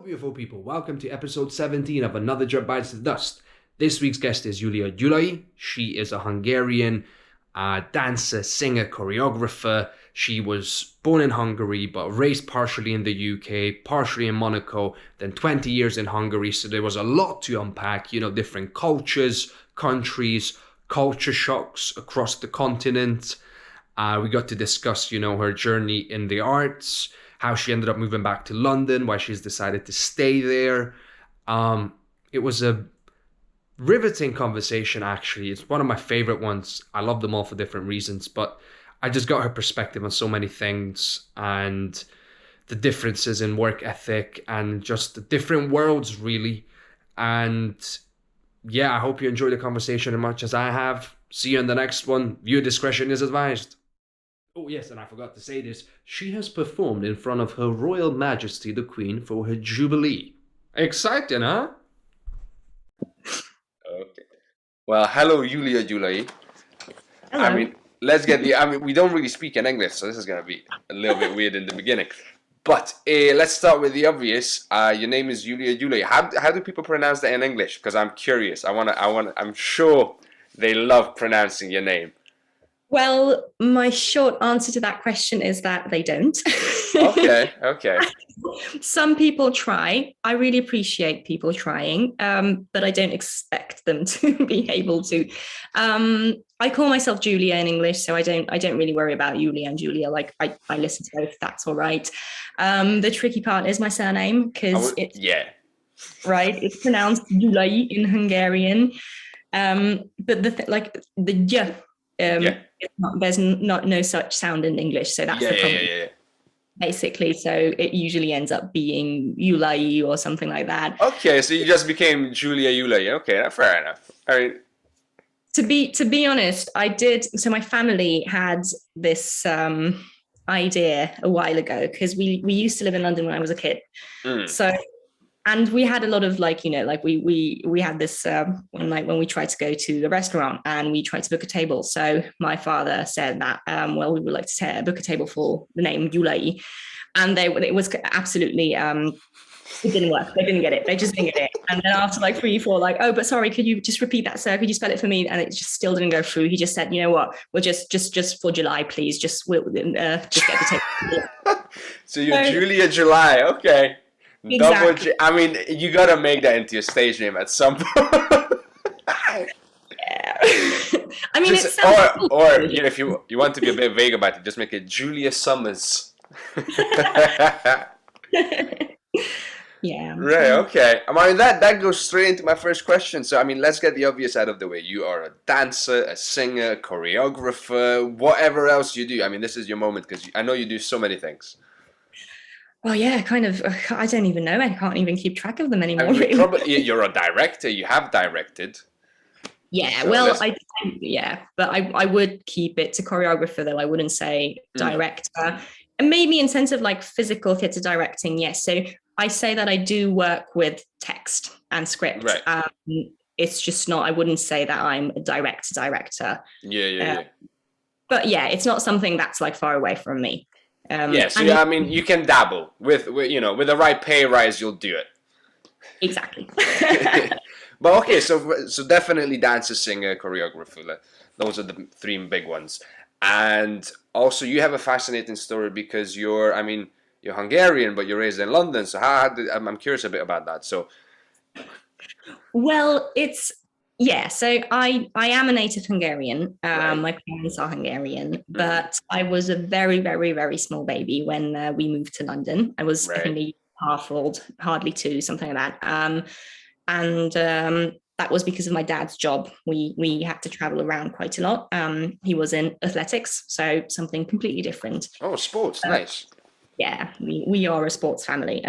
beautiful people. Welcome to episode 17 of Another Job Bites the Dust. This week's guest is Julia Gyulai. She is a Hungarian dancer, singer, choreographer. She was born in Hungary, but raised partially in the UK, partially in Monaco, then 20 years in Hungary. So there was a lot to unpack, different cultures, countries, culture shocks across the continent. We got to discuss, her journey in the arts, how she ended up moving back to London, why she's decided to stay there. It was a riveting conversation, actually. It's one of my favorite ones. I love them all for different reasons, but I just got her perspective on so many things and the differences in work ethic and just the different worlds, really. And yeah, I hope you enjoy the conversation as much as I have. See you in the next one. Viewer discretion is advised. Oh yes, and I forgot to say this. She has performed in front of Her Royal Majesty the Queen for her Jubilee. Exciting, huh? Okay. Well, hello, Julia Gyulai. Hello. We don't really speak in English, so this is going to be a little bit weird in the beginning. But let's start with the obvious. Your name is Julia Gyulai. How do people pronounce that in English? Because I'm curious. I'm sure they love pronouncing your name. Well, my short answer to that question is that they don't. Okay. Some people try. I really appreciate people trying, but I don't expect them to be able to. I call myself Julia in English, so I don't really worry about Julia and Julia. Like I listen to both. That's all right. The tricky part is my surname because it's pronounced Gyulai in Hungarian. But there's no such sound in English, so that's the problem. Yeah. Basically, so it usually ends up being Gyulai or something like that. Okay, so you just became Julia Gyulai. Okay, fair enough. All right. To be honest, I did. So my family had this idea a while ago because we used to live in London when I was a kid. So. And we had a lot of we had this when we tried to go to a restaurant and we tried to book a table. So my father said that we would like to book a table for the name Gyulai, and it was absolutely it didn't work. They didn't get it. They just didn't get it. And then after 3, 4, but sorry, could you just repeat that, sir? Could you spell it for me? And it just still didn't go through. He just said, you know what? We'll just for July, please. Just get the table. So you're Julia Gyulai. Okay. Exactly. You gotta make that into your stage name at some point. Yeah. It sounds or if you want to be a bit vague about it, just make it Julia Summers. Yeah. Right. Okay. That goes straight into my first question. So let's get the obvious out of the way. You are a dancer, a singer, choreographer, whatever else you do. This is your moment because I know you do so many things. Well, yeah, kind of. I don't even know. I can't even keep track of them anymore. You're a director. You have directed. Yeah, so but I would keep it to choreographer, though. I wouldn't say director. And maybe in sense of physical theatre directing, yes. So I say that I do work with text and script. Right. It's just not. I wouldn't say that I'm a director. Yeah. But yeah, it's not something that's far away from me. You can dabble with the right pay rise, you'll do it. Exactly. But okay, so definitely dancer, singer, choreographer. Those are the 3 big ones. And also, you have a fascinating story because you're Hungarian, but you're raised in London. So I'm curious a bit about that. So, well, so I am a native Hungarian. Right. My parents are Hungarian, but I was a very, very, very small baby when we moved to London. I was only half old, hardly 2, something like that. That was because of my dad's job. We had to travel around quite a lot. He was in athletics, so something completely different. Oh, sports, nice. Yeah, we are a sports family.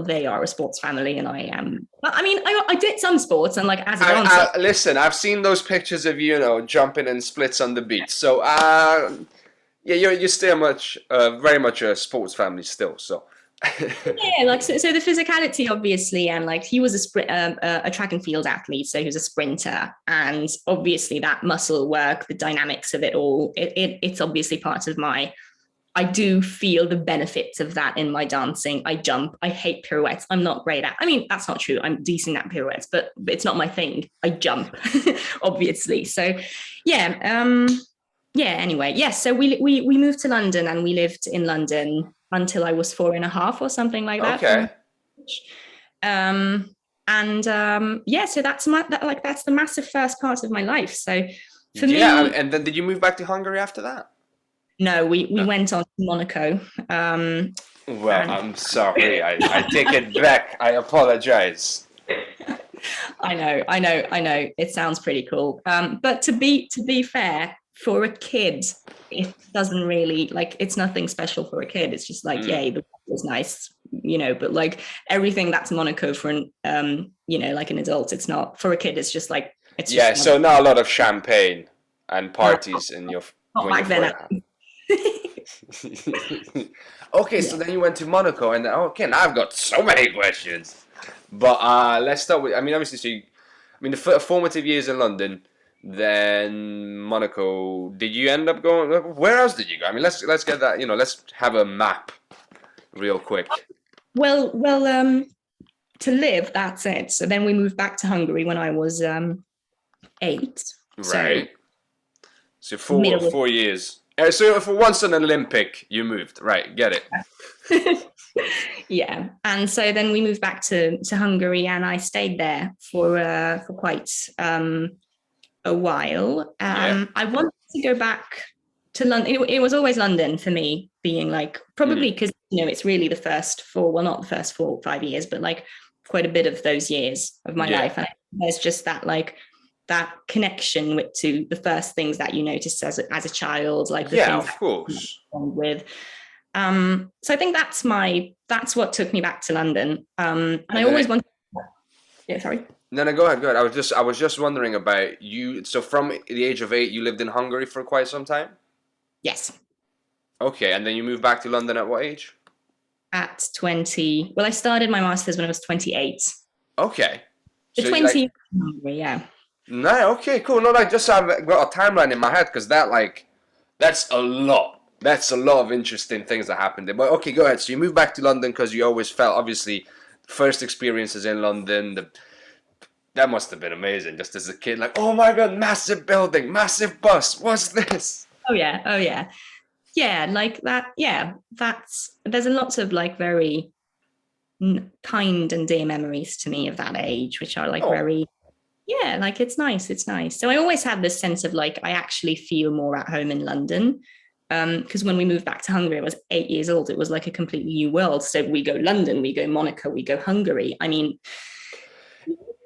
They are a sports family, and I am. I did some sports, and as a dancer. Listen, I've seen those pictures of you, jumping in splits on the beach. So, you're still very much a sports family still. So. Yeah, so the physicality, obviously, and he was a track and field athlete, so he was a sprinter, and obviously that muscle work, the dynamics of it all, it's obviously part of my I do feel the benefits of that in my dancing. I jump. I hate pirouettes. I'm not great at. I mean, that's not true. I'm decent at pirouettes, but it's not my thing. I jump, obviously. So, yeah. Anyway, yes. So we moved to London, and we lived in London until I was 4.5 or something like that. Okay. So that's that's the massive first part of my life. So for me, and then did you move back to Hungary after that? No, we went on to Monaco. I'm sorry. I take it back. I apologize. I know. It sounds pretty cool. But to be fair, for a kid, it doesn't really, like, it's nothing special for a kid. It's just like, yay, the weather was nice, but like everything that's Monaco for an like an adult, it's not. For a kid, it's just like, it's just so not a lot of champagne and parties in your not back then. Okay, so then you went to Monaco, and now I've got so many questions. But let's start with, obviously, the formative years in London, then Monaco. Did you end up going? Where else did you go? Let's get that. Let's have a map, real quick. Well, to live, that's it. So then we moved back to Hungary when I was 8. Right. So 4 years. So for once an Olympic, you moved. Right, get it. Yeah. And so then we moved back to Hungary, and I stayed there for quite a while. I wanted to go back to London. It was always London for me, being like, probably because, it's really the first 4, well, not the first 4 or 5 years, but like quite a bit of those years of my life. And there's just that, like, that connection to the first things that you notice as a child, like the things of course. With. So I think that's what took me back to London. And I always wanted. Yeah, sorry. No, go ahead. I was just wondering about you. So from the age of 8, you lived in Hungary for quite some time? Yes. Okay, and then you moved back to London at what age? At 20. Well, I started my master's when I was 28. Okay. The so 20, yeah. No, okay, cool. No, I've got a timeline in my head, because that's a lot. That's a lot of interesting things that happened there. But okay, go ahead. So you moved back to London because you always felt, obviously, first experiences in London, that must have been amazing, just as a kid, like, oh my God, massive building, massive bus, what's this? Oh yeah. Yeah, like that, there's a lot of like very kind and dear memories to me of that age, which are like very, like it's nice. So I always had this sense of like, I actually feel more at home in London. Because when we moved back to Hungary, I was 8 years old. It was like a completely new world. So we go London, we go Monaco, we go Hungary.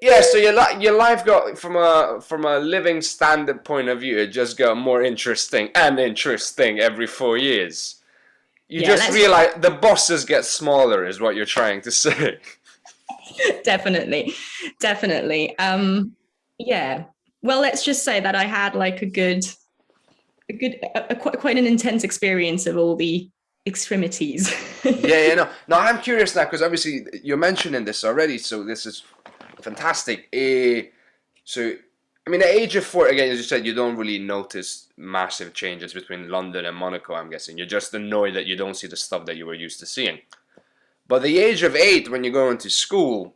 Yeah, so your life got, from a living standard point of view, it just got more interesting every 4 years. You just realize the bosses get smaller, is what you're trying to say. Definitely. Yeah. Well, let's just say that I had like quite an intense experience of all the extremities. No, I'm curious now, because obviously you're mentioning this already, so this is fantastic. So, at the age of 4, again, as you said, you don't really notice massive changes between London and Monaco, I'm guessing. You're just annoyed that you don't see the stuff that you were used to seeing. But the age of 8, when you're going to school,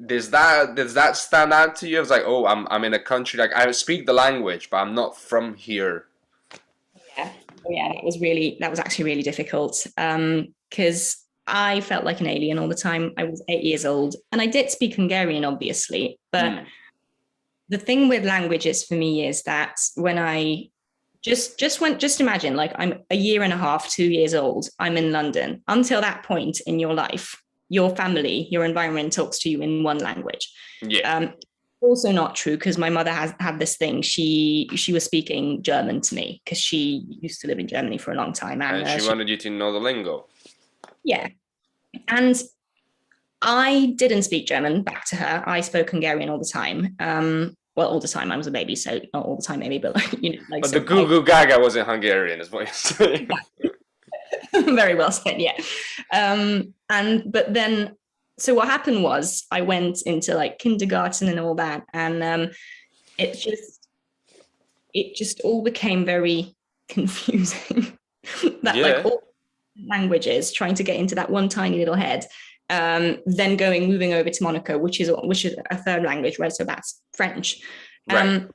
does that stand out to you? It's like, oh, I'm in a country, like, I speak the language, but I'm not from here. Yeah, that was actually really difficult, because I felt like an alien all the time. I was 8 years old, and I did speak Hungarian, obviously, but the thing with languages for me is that when I just imagine, like, I'm a year and a half, 2 years old, I'm in London. Until that point in your life, your family, your environment talks to you in one language. Yeah. Also not true, because my mother has had this thing. She was speaking German to me because she used to live in Germany for a long time. And she wanted you to know the lingo. Yeah. And I didn't speak German back to her. I spoke Hungarian all the time. Well, all the time. I was a baby, so not all the time maybe, but like. But the Goo Goo Gaga wasn't Hungarian, is what you're saying. Very well said, yeah. But then, so what happened was I went into like kindergarten and all that, and it just all became very confusing. that like all languages, trying to get into that one tiny little head. Then moving over to Monaco, which is a third language, right? So that's French. And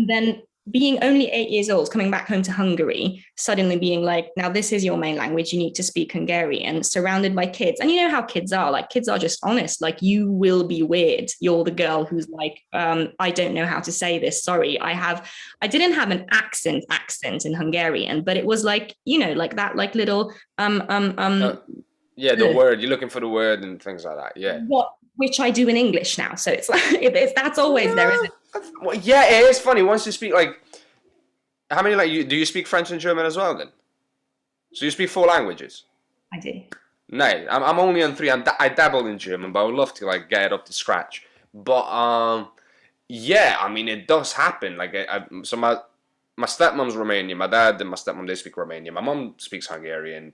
then being only 8 years old, coming back home to Hungary, suddenly being like, now this is your main language, you need to speak Hungarian, surrounded by kids. And you know how kids are, like kids are just honest, like you will be weird. You're the girl who's like, I don't know how to say this, sorry. I didn't have an accent in Hungarian, but it was like, you know, like that, like little, yeah, the word, you're looking for the word and things like that, yeah. Which I do in English now, so it's like, that's always there, isn't it? Well, yeah, it is funny. Once you speak, like, how many, like, do you speak French and German as well, then? So you speak 4 languages? I do. Nice. I'm only on 3. I dabble in German, but I would love to, like, get it up to scratch. But, yeah, I mean, it does happen. Like, so my stepmom's Romanian. My dad and my stepmom, they speak Romanian. My mom speaks Hungarian.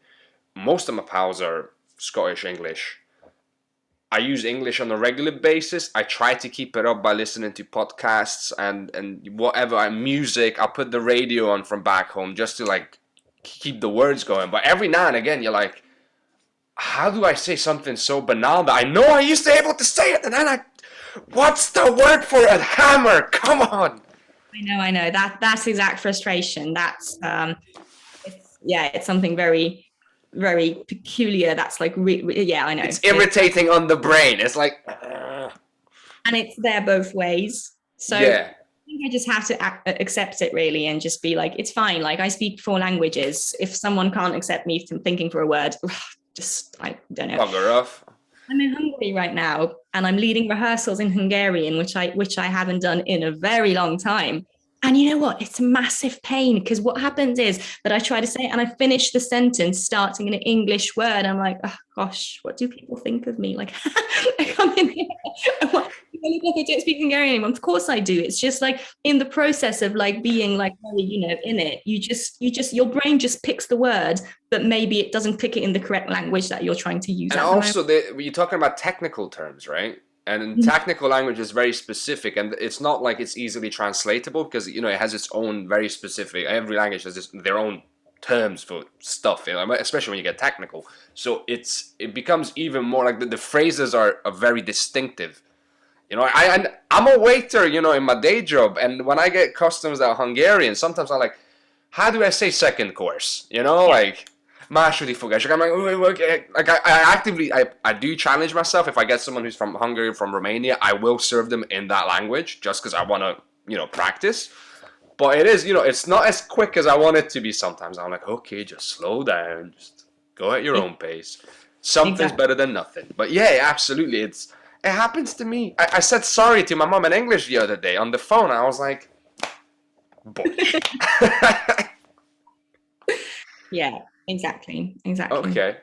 Most of my pals are Scottish, English. I use English on a regular basis. I try to keep it up by listening to podcasts and whatever, music. I'll put the radio on from back home just to like keep the words going. But every now and again, you're like, how do I say something so banal that I know I used to be able to say it, and then what's the word for a hammer? Come on. I know. That's exact frustration. That's it's something very, very peculiar. That's like, yeah, I know. It's irritating on the brain. It's like, and it's there both ways. So yeah. I think I just have to accept it really, and just be like, it's fine. Like I speak 4 languages. If someone can't accept me from thinking for a word, just I don't know. Bugger off. I'm in Hungary right now, and I'm leading rehearsals in Hungarian, which I haven't done in a very long time. And you know what? It's a massive pain, because what happens is that I try to say it and I finish the sentence starting in an English word. I'm like, oh gosh, what do people think of me? Like, I come in here, I look like I don't speak Hungarian anymore. Of course I do. It's just like in the process of like being like, you know, in it, you just your brain just picks the word, but maybe it doesn't pick it in the correct language that you're trying to use. And also, you're talking about technical terms, right? And technical language is very specific, and it's not like it's easily translatable, because, you know, it has its own very specific, every language has their own terms for stuff, you know, especially when you get technical. So it becomes even more like the phrases are very distinctive. You know, I'm a waiter, you know, in my day job, and when I get customers that are Hungarian, sometimes I'm like, how do I say second course? You know, like, második fogás. I'm like, I do challenge myself. If I get someone who's from Hungary or from Romania, I will serve them in that language just because I want to, you know, practice. But it is, you know, it's not as quick as I want it to be sometimes. I'm like, okay, just slow down. Just go at your own pace. Something's better than nothing. But yeah, absolutely. It happens to me. I said sorry to my mom in English the other day on the phone. I was like, boy. Yeah. Exactly. Okay.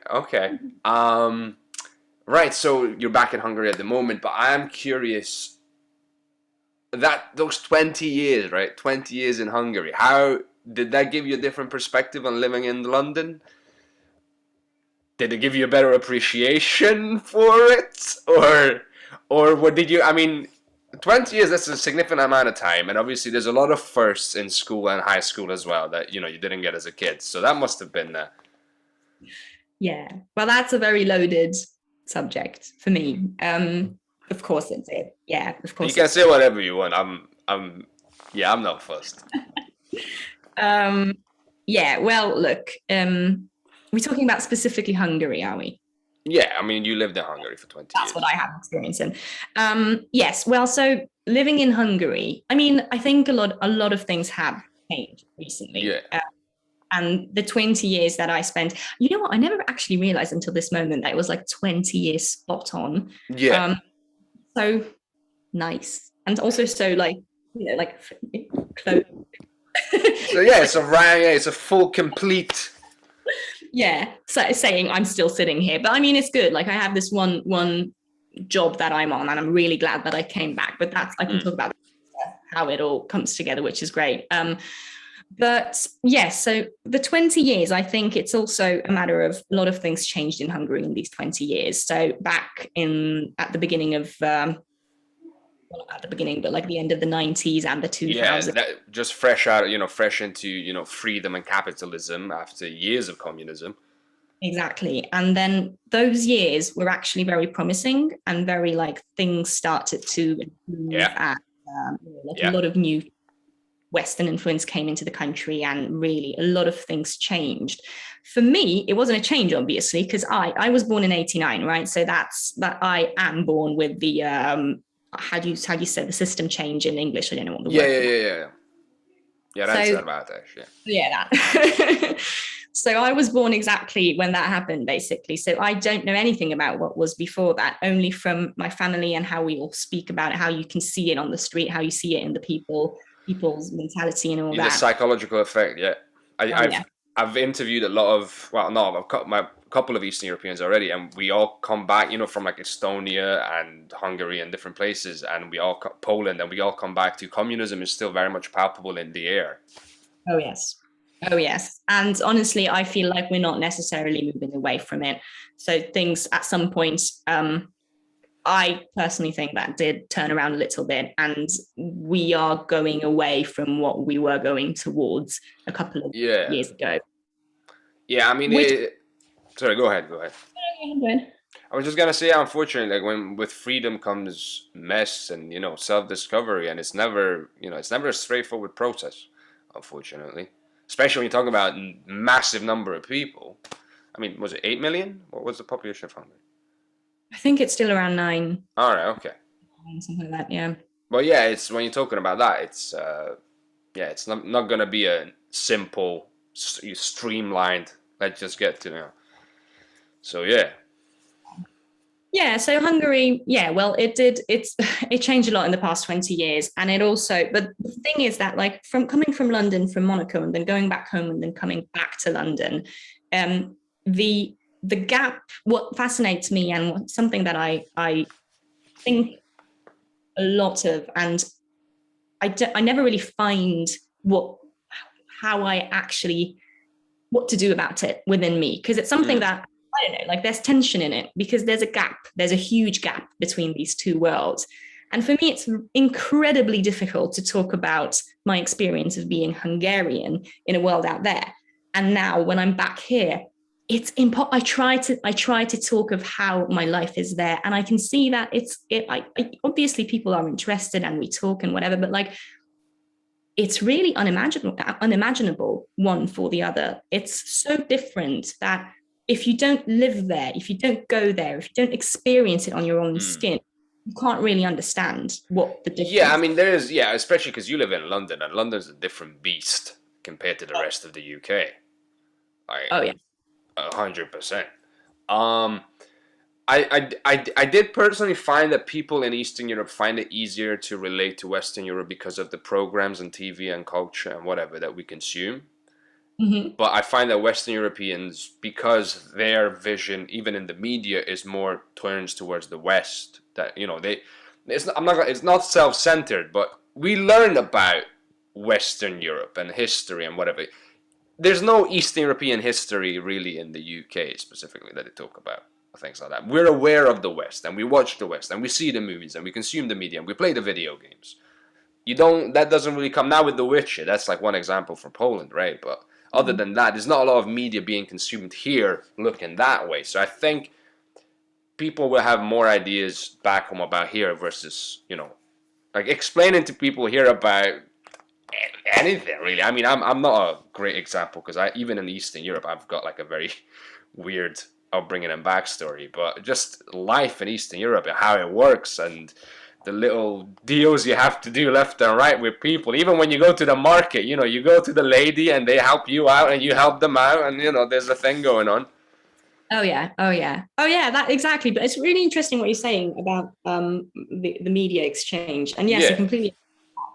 Right, so you're back in Hungary at the moment, but I'm curious that those 20 years, right? 20 years in Hungary. How did that give you a different perspective on living in London? Did it give you a better appreciation for it? Or what did you, I mean, 20 years, that's a significant amount of time, and obviously there's a lot of firsts in school and high school as well that, you know, you didn't get as a kid, so that must have been yeah, well, that's a very loaded subject for me. Of course it's it. Yeah, of course. You can say whatever you want. I'm not fussed. Yeah, well, look, we're talking about specifically Hungary, are we? Yeah, I mean, you lived in Hungary for 20 years. That's what I have experience in. Yes, well, so living in Hungary, I mean, I think a lot of things have changed recently. Yeah. And the 20 years that I spent, you know what, I never actually realized until this moment that it was like 20 years spot on. Yeah. So nice. And also so like, you know, like close. So yeah, it's a full, complete. Yeah, so saying I'm still sitting here, but I mean, it's good. Like I have this one job that I'm on, and I'm really glad that I came back. But that's, I can talk about how it all comes together, which is great. But yes, so the 20 years, I think it's also a matter of a lot of things changed in Hungary in these 20 years. So back at the beginning of the well, not at the beginning, but like the end of the 90s and the 2000s. Yeah, that just fresh out, fresh into, freedom and capitalism after years of communism. Exactly. And then those years were actually very promising and very like things started to improve. Yeah. And a lot of new Western influence came into the country, and really a lot of things changed. For me, it wasn't a change, obviously, because I was born in 89, right? So that I am born with the how do you say the system change in English? I don't know what the word. Yeah, that's so, that about that. Yeah, that. So I was born exactly when that happened, basically. So I don't know anything about what was before that, only from my family and how we all speak about it, how you can see it on the street, how you see it in the people's mentality and all that. The psychological effect, yeah. I've interviewed a lot of, I've got my couple of Eastern Europeans already, and we all come back, from like Estonia and Hungary and different places, and Poland, and we all come back to communism is still very much palpable in the air. Oh yes. And honestly, I feel like we're not necessarily moving away from it. So things at some point, I personally think that did turn around a little bit, and we are going away from what we were going towards a couple of years ago. Yeah, I mean, sorry, go ahead. I was just gonna say, unfortunately, like when with freedom comes mess and self-discovery, and it's never a straightforward process, unfortunately. Especially when you talk about massive number of people. I mean, was it 8 million? What was the population of Hungary? I think it's still around 9. All right, okay. Something like that, yeah. Well, yeah, it's when you're talking about that, it's it's not gonna be a simple, streamlined. Let's just get to So yeah. Yeah, so Hungary, well, it changed a lot in the past 20 years. And it also, but the thing is that like coming from London, from Monaco, and then going back home and then coming back to London, the gap, what fascinates me and something that I think a lot of, and I never really find what to do about it within me, because it's something that, I don't know, like there's tension in it, because there's a huge gap between these two worlds. And for me, it's incredibly difficult to talk about my experience of being Hungarian in a world out there. And now when I'm back here, it's I try to talk of how my life is there, and I can see that obviously people are interested and we talk and whatever, but like it's really unimaginable one for the other. It's so different that if you don't live there, if you don't go there, if you don't experience it on your own skin, you can't really understand what the difference is. Yeah, I mean, especially because you live in London, and London's a different beast compared to the rest of the UK. Oh yeah. 100%. I did personally find that people in Eastern Europe find it easier to relate to Western Europe because of the programs and TV and culture and whatever that we consume. Mm-hmm. But I find that Western Europeans, because their vision, even in the media, is more turns towards the West. That it's not self-centered, but we learn about Western Europe and history and whatever. There's no Eastern European history really in the UK specifically that they talk about, things like that. We're aware of the West, and we watch the West, and we see the movies, and we consume the media, and we play the video games. That doesn't really come now with The Witcher. That's like one example from Poland, right? But other than that, there's not a lot of media being consumed here looking that way. So I think people will have more ideas back home about here versus, like explaining to people here about anything really. I mean, I'm not a great example because even in Eastern Europe, I've got like a very weird upbringing and backstory, but just life in Eastern Europe and how it works and the little deals you have to do left and right with people. Even when you go to the market, you go to the lady and they help you out and you help them out, and there's a thing going on. Oh yeah, that exactly. But it's really interesting what you're saying about the media exchange. And yes, I completely.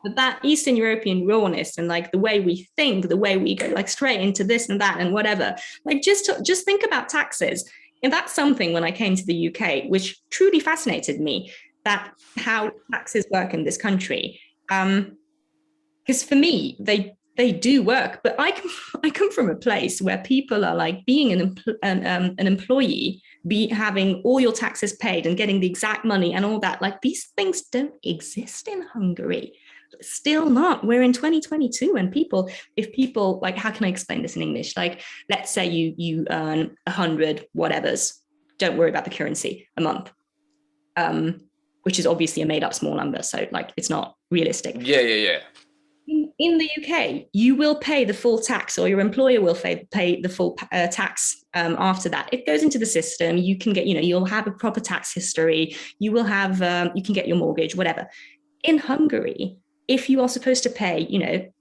But that Eastern European rawness and like the way we think, the way we go like straight into this and that and whatever, like just think about taxes. And that's something when I came to the UK, which truly fascinated me, that how taxes work in this country. Because for me, they do work. But I come from a place where people are like being an employee, having all your taxes paid and getting the exact money and all that. Like these things don't exist in Hungary. Still not. We're in 2022, and if people like, how can I explain this in English? Like, let's say you earn 100 whatevers. Don't worry about the currency a month, which is obviously a made up small number. So like, it's not realistic. Yeah. In the UK, you will pay the full tax, or your employer will pay the full tax after that. It goes into the system. You can get, you'll have a proper tax history. You will have, you can get your mortgage, whatever. In Hungary, if you are supposed to pay,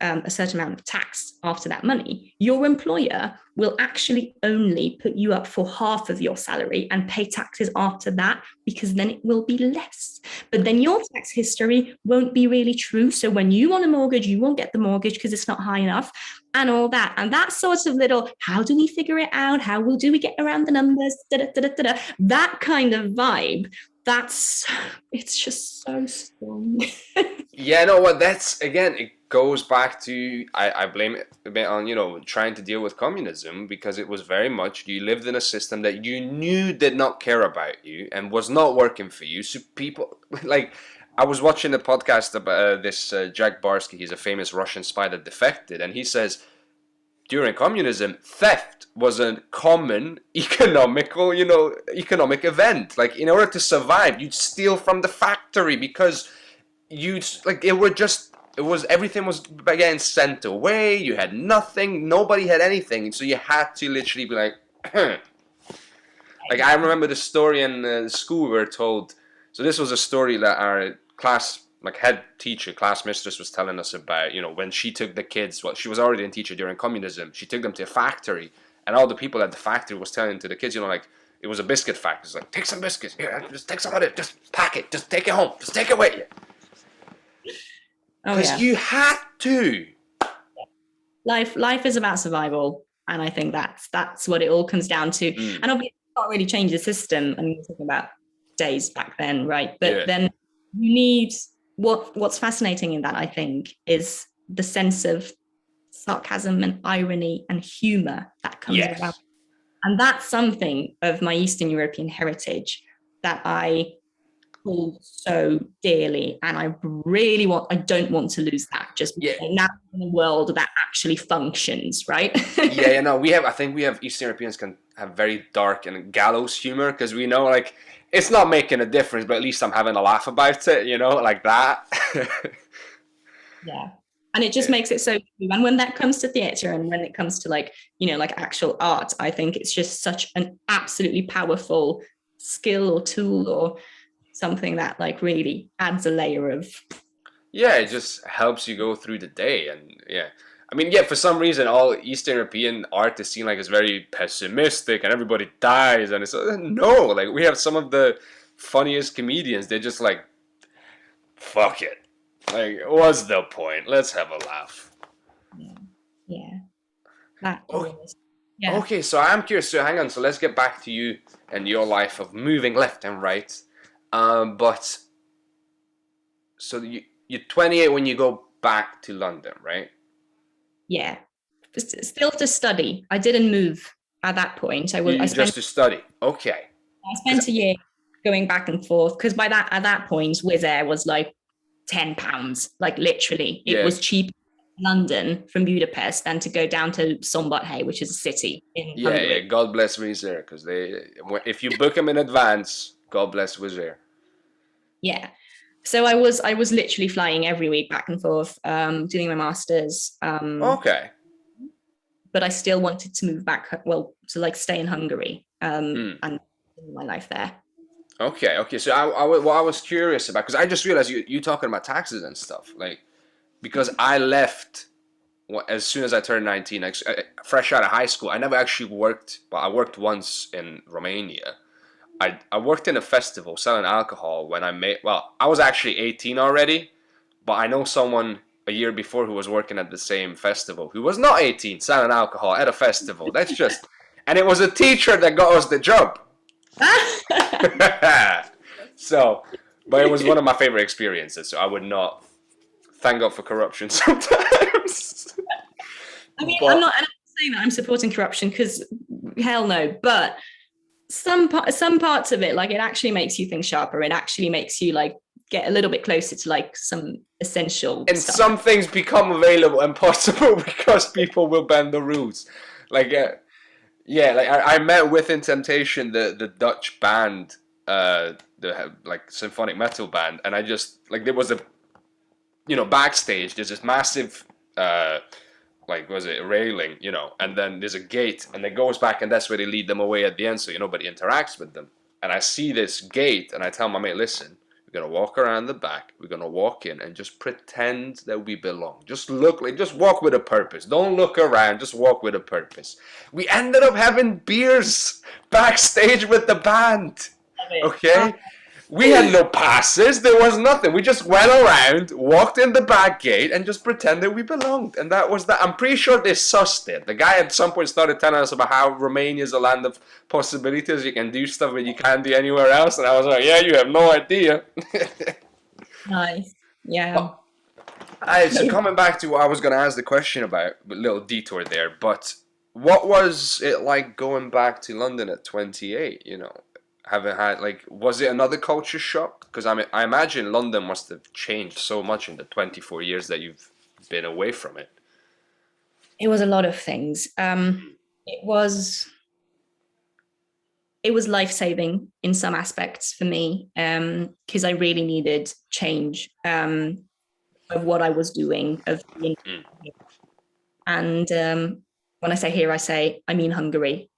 a certain amount of tax after that money, your employer will actually only put you up for half of your salary and pay taxes after that, because then it will be less. But then your tax history won't be really true. So when you want a mortgage, you won't get the mortgage because it's not high enough and all that. And that sort of little, how do we figure it out? Do we get around the numbers? That kind of vibe. It's just so strong. Yeah, no, well, that's, again, it goes back to, I blame it a bit on, trying to deal with communism, because it was very much, you lived in a system that you knew did not care about you and was not working for you. So people, like, I was watching a podcast about this Jack Barsky, he's a famous Russian spy that defected, and he says, during communism, theft was a common economic event. Like, in order to survive, you'd steal from the factory because everything was getting sent away. You had nothing. Nobody had anything. So you had to literally be like, like, I remember the story in school we were told. So this was a story that our class, like, head teacher, class mistress was telling us about, when she took the kids, well, she was already a teacher during communism, she took them to a factory, and all the people at the factory was telling to the kids, like, it was a biscuit factory, it's like, take some biscuits, here, just take some of it, just pack it, just take it home, just take it with you. Because you had to. Life is about survival, and I think that's what it all comes down to. And obviously, you can't really change the system. I mean, we're talking about days back then, right? But then you need... What's fascinating in that, I think, is the sense of sarcasm and irony and humor that comes around. And that's something of my Eastern European heritage that I hold so dearly. And I don't want to lose that, just now in a world that actually functions, right? I think we have Eastern Europeans can have very dark and gallows humor, because we know, like, it's not making a difference, but at least I'm having a laugh about it, like that. Yeah. And it just makes it so true. And when that comes to theatre, and when it comes to like actual art, I think it's just such an absolutely powerful skill or tool or something that like really adds a layer of... Yeah, it just helps you go through the day. And I mean, for some reason, all Eastern European art is seen like it's very pessimistic and everybody dies. And it's no, like, we have some of the funniest comedians. They're just like, fuck it. Like, what's the point? Let's have a laugh. Yeah. Okay, so I'm curious. So hang on. So let's get back to you and your life of moving left and right. But so you're 28 when you go back to London, right? Yeah, still to study. I didn't move at that point. Just to study. Okay. I spent a year going back and forth, because at that point, Wizz Air was like £10. Like, literally, it was cheap in London from Budapest than to go down to Szombathely, which is a city in Hungary. Yeah. God bless Wizz Air, because if you book them in advance, God bless Wizz Air. Yeah. So I was literally flying every week back and forth, doing my masters. Okay. But I still wanted to move back, to like stay in Hungary and live my life there. Okay. So I was curious about, because I just realized you talking about taxes and stuff, like, because I left as soon as I turned 19, fresh out of high school. I never actually worked, but I worked once in Romania. I worked in a festival selling alcohol when I was actually 18 already, but I know someone a year before who was working at the same festival who was not 18 selling alcohol at a festival. That's just, and it was a teacher that got us the job. So, but it was one of my favorite experiences, so I would not, thank God for corruption sometimes. I mean, But I'm not saying that I'm supporting corruption, because hell no, but some parts of it, like, it actually makes you think sharper. It actually makes you like get a little bit closer to like some essential and stuff. some things become available and possible because people will bend the rules. Like, yeah, like I met Within Temptation, the Dutch band, the like symphonic metal band, and I just like there was a, backstage. There's this massive, like was it railing, and then there's a gate, and it goes back, and that's where they lead them away at the end, so nobody interacts with them. And I see this gate, and I tell my mate, listen, we're gonna walk around the back, we're gonna walk in, and just pretend that we belong. Just walk with a purpose. Don't look around, just walk with a purpose. We ended up having beers backstage with the band. Okay? We had no passes, there was nothing. We just went around, walked in the back gate, and just pretended we belonged. And that was that. I'm pretty sure they sussed it. The guy at some point started telling us about how Romania is a land of possibilities. You can do stuff that you can't do anywhere else. And I was like, yeah, you have no idea. Nice. Yeah. So coming back to what I was going to ask the question about, a little detour there, but what was it like going back to London at 28, Haven't had, like, was it another culture shock? Because I imagine London must have changed so much in the 24 years that you've been away from it. It was a lot of things. It was life-saving in some aspects for me, because I really needed change of what I was doing, and when I say here, I mean Hungary.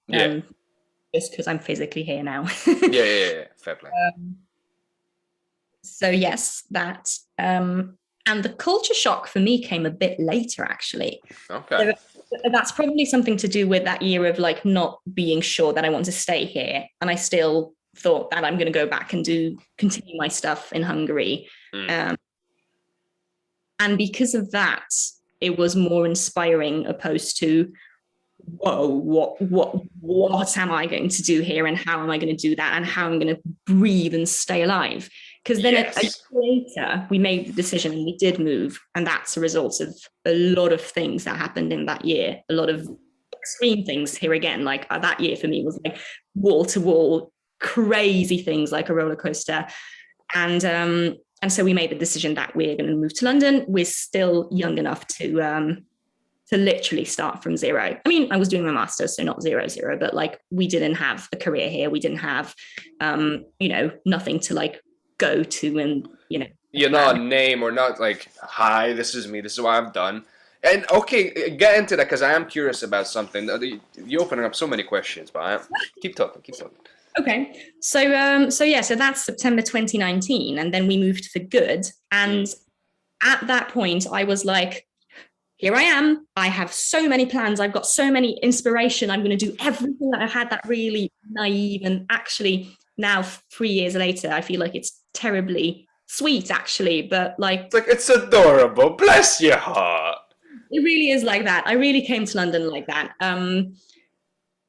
Just because I'm physically here now. Yeah. Fair play. So yes, that. And the culture shock for me came a bit later, actually. Okay. So that's probably something to do with that year of like not being sure that I want to stay here. And I still thought that I'm going to go back and continue my stuff in Hungary. And because of that, it was more inspiring opposed to, whoa, what am I going to do here, and how am I going to do that, and how I'm going to breathe and stay alive? Because then a year later, we made the decision and we did move, and that's a result of a lot of things that happened in that year, a lot of extreme things here again. Like that year for me was like wall to wall, crazy things like a roller coaster, and so we made the decision that we're going to move to London. We're still young enough to literally start from zero. I mean, I was doing my master's, so not 0, but like we didn't have a career here. We didn't have, nothing to like go to, and you're not a name, or not like, hi, this is me, this is what I've done. And okay, get into that, because I am curious about something. You're opening up so many questions, but keep talking. Okay, so that's September 2019, and then we moved for good. And at that point, I was like, here I am. I have so many plans. I've got so many inspiration. I'm going to do everything that I had, that really naive. And actually now 3 years later, I feel like it's terribly sweet, actually. But like, it's adorable. Bless your heart. It really is like that. I really came to London like that. And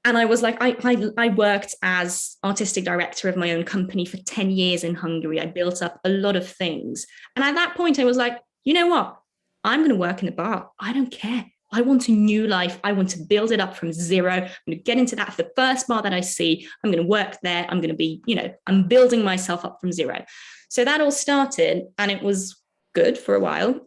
I was like, I worked as artistic director of my own company for 10 years in Hungary. I built up a lot of things. And at that point, I was like, you know what? I'm going to work in a bar. I don't care. I want a new life. I want to build it up from zero. I'm going to get into that. The first bar that I see, I'm going to work there. I'm going to be, I'm building myself up from zero. So that all started, and it was good for a while.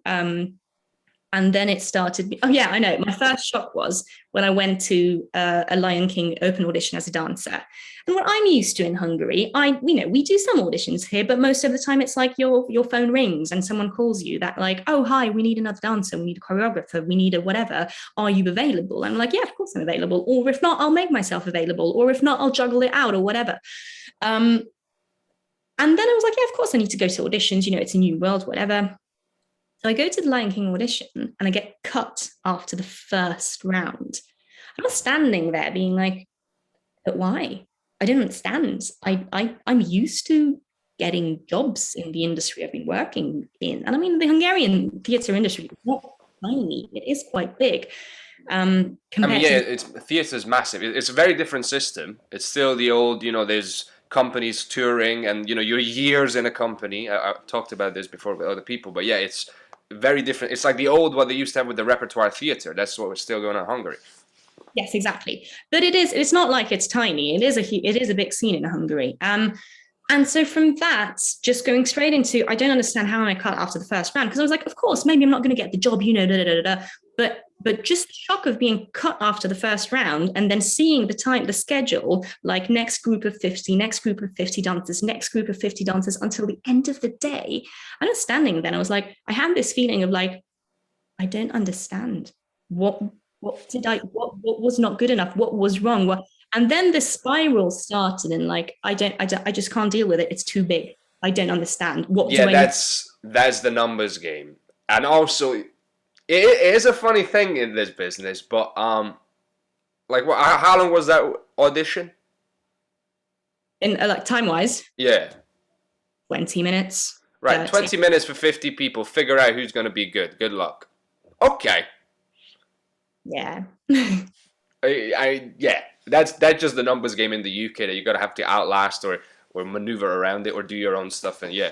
And then it started. Oh yeah, I know. My first shock was when I went to a Lion King open audition as a dancer. And what I'm used to in Hungary, we do some auditions here, but most of the time it's like your phone rings and someone calls you that like, oh hi, we need another dancer, we need a choreographer, we need a whatever. Are you available? And I'm like, yeah, of course I'm available. Or if not, I'll make myself available. Or if not, I'll juggle it out or whatever. And then I was like, yeah, of course I need to go to auditions. It's a new world, whatever. So I go to the Lion King audition and I get cut after the first round. I was standing there being like, but why? I didn't understand. I'm used to getting jobs in the industry I've been working in. And I mean, the Hungarian theatre industry is not tiny. It is quite big. Theatre is massive. It's a very different system. It's still the old, there's companies touring and, you're years in a company. I've talked about this before with other people, but yeah, it's very different. It's like the old what they used to have with the repertoire theatre. That's what was still going on in Hungary. Yes, exactly. But it's not like it's tiny. It is a big scene in Hungary. And so from that, just going straight into, I don't understand how I cut after the first round, because I was like, of course, maybe I'm not going to get the job, da, da, da, da. But just the shock of being cut after the first round and then seeing the schedule, like next group of 50, next group of 50 dancers, next group of 50 dancers until the end of the day. And I was standing then, I was like, I had this feeling of like, I don't understand. What was not good enough? What was wrong? And then the spiral started, and like, I just can't deal with it. It's too big. I don't understand. That's the numbers game. And also, it is a funny thing in this business, but like, how long was that audition? In like time wise? Yeah. 20 minutes. Right, 20 minutes for 50 people. Figure out who's going to be good. Good luck. Okay. Yeah. Yeah. That's just the numbers game in the UK that you gotta have to outlast or maneuver around it or do your own stuff, and yeah.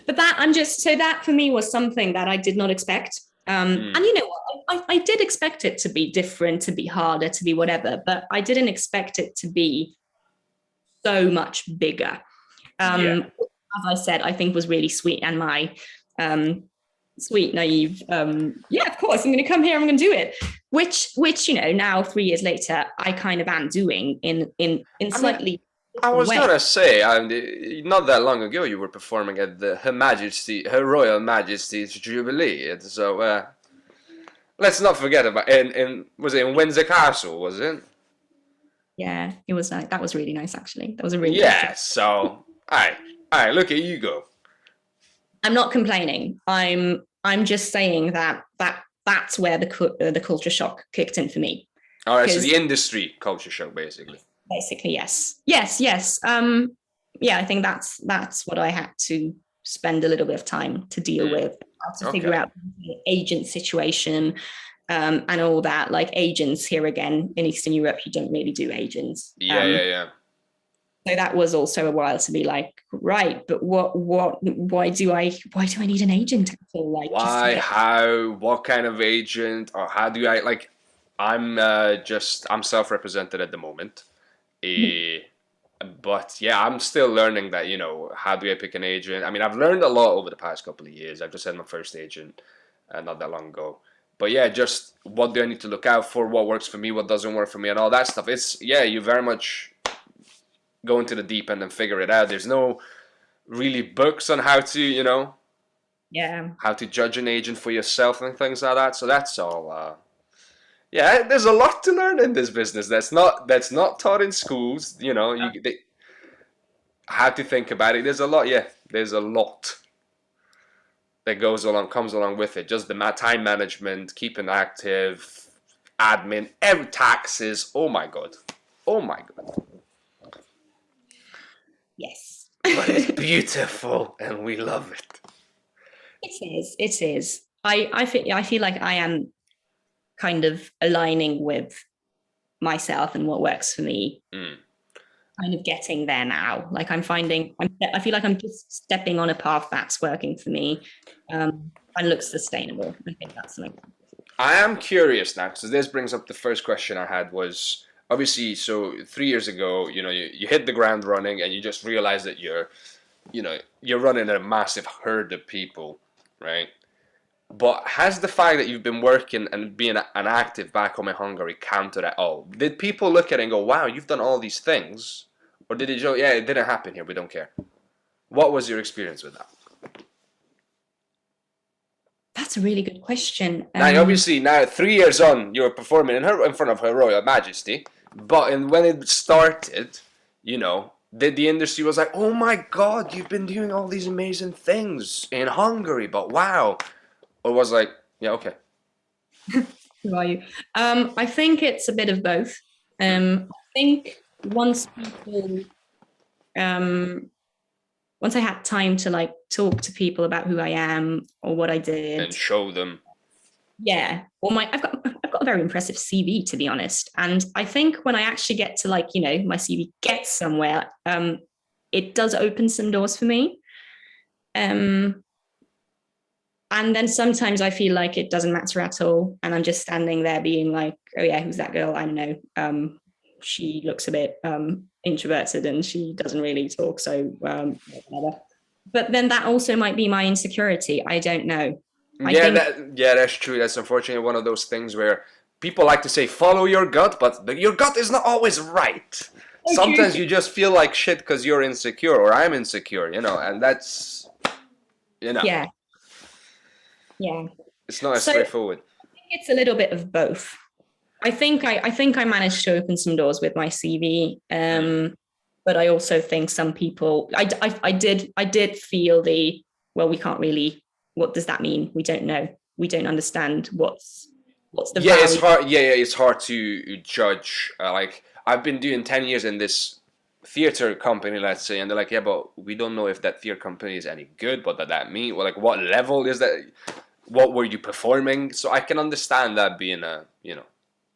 But that for me was something that I did not expect. And you know what, I did expect it to be different, to be harder, to be whatever, but I didn't expect it to be so much bigger. As I said, I think was really sweet, and my sweet, naive, yeah, of course, I'm going to come here, I'm going to do it. Which, you know, now 3 years later, I kind of am doing in slightly. I was going to say, not that long ago, you were performing at Her Royal Majesty's Jubilee. So, let's not forget about was it in Windsor Castle, was it? Yeah, it was. That was really nice, actually. That was a really so, all right, look at you go. I'm not complaining. I'm just saying that's where the culture shock kicked in for me. All right, so the industry culture shock, basically. Basically, yes. Yeah, I think that's what I had to spend a little bit of time to deal with, to figure out the agent situation, and all that. Like agents here again in Eastern Europe, you don't really do agents. Yeah. So that was also a while to be like, right, but why do I need an agent? I feel like why, how, what kind of agent, or how do I like? I'm self-represented at the moment, but yeah, I'm still learning that, you know, how do I pick an agent? I mean, I've learned a lot over the past couple of years. I've just had my first agent not that long ago. But yeah, just what do I need to look out for? What works for me? What doesn't work for me? And all that stuff. It's you very much go into the deep end and figure it out. There's no really books on how to, you know, how to judge an agent for yourself and things like that. So that's all. There's a lot to learn in this business. That's not taught in schools. You know, they have to think about it. There's a lot. Yeah, there's a lot that comes along with it. Just the time management, keeping active, admin, taxes. Oh my god. Yes. But it's beautiful and we love it. It is. I feel like I am kind of aligning with myself and what works for me. Kind of getting there now. Like I feel like I'm just stepping on a path that's working for me, and looks sustainable. I think that's something. I am curious now, because this brings up the first question I had was, obviously, so 3 years ago, you know, you hit the ground running and you just realize that you're running a massive herd of people, right? But has the fact that you've been working and being an active back home in Hungary counted at all? Did people look at it and go, wow, you've done all these things? Or did it go, yeah, it didn't happen here, we don't care? What was your experience with that? That's a really good question. Now, obviously, 3 years on, you're performing in front of Her Royal Majesty. But when it started, you know, the industry was like, oh my god, you've been doing all these amazing things in Hungary, but wow. Or was like, yeah, okay. Who are you? I think it's a bit of both. I think once I had time to like talk to people about who I am or what I did and show them. Yeah. Well, I've got a very impressive CV, to be honest. And I think when I actually get to like, you know, my CV gets somewhere, it does open some doors for me. And then sometimes I feel like it doesn't matter at all. And I'm just standing there being like, oh yeah, who's that girl? I don't know. She looks a bit introverted and she doesn't really talk. So whatever. But then that also might be my insecurity. I don't know. That's true. That's unfortunately one of those things where people like to say follow your gut, but your gut is not always right. Sometimes you just feel like shit because you're insecure, or I'm insecure, and that's, Yeah. Yeah. It's not as straightforward. I think it's a little bit of both. I think I managed to open some doors with my CV, but I also think some people, I did feel we can't really. What does that mean? We don't know. We don't understand what's the value. It's hard. It's hard to judge. Like I've been doing 10 years in this theater company, let's say, and they're like, yeah, but we don't know if that theater company is any good. What does that mean? Well, like, what level is that? What were you performing? So I can understand that being a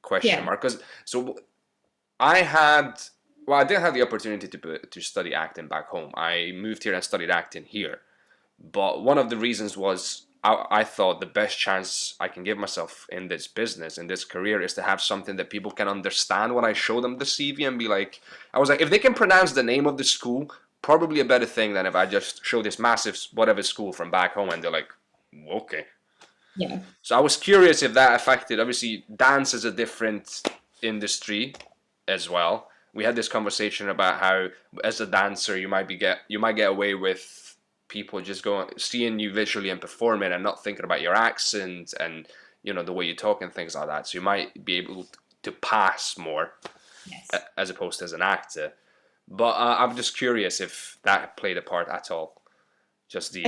question mark. Because I didn't have the opportunity to study acting back home. I moved here and studied acting here. But one of the reasons was I thought the best chance I can give myself in this business, in this career, is to have something that people can understand when I show them the CV and be like, I was like, if they can pronounce the name of the school, probably a better thing than if I just show this massive whatever school from back home and they're like, okay. Yeah. So I was curious if that affected, obviously dance is a different industry as well. We had this conversation about how as a dancer you might get away with people just seeing you visually and performing and not thinking about your accent and the way you talk and things like that. So you might be able to pass more, as opposed to as an actor. But I'm just curious if that played a part at all. Just the.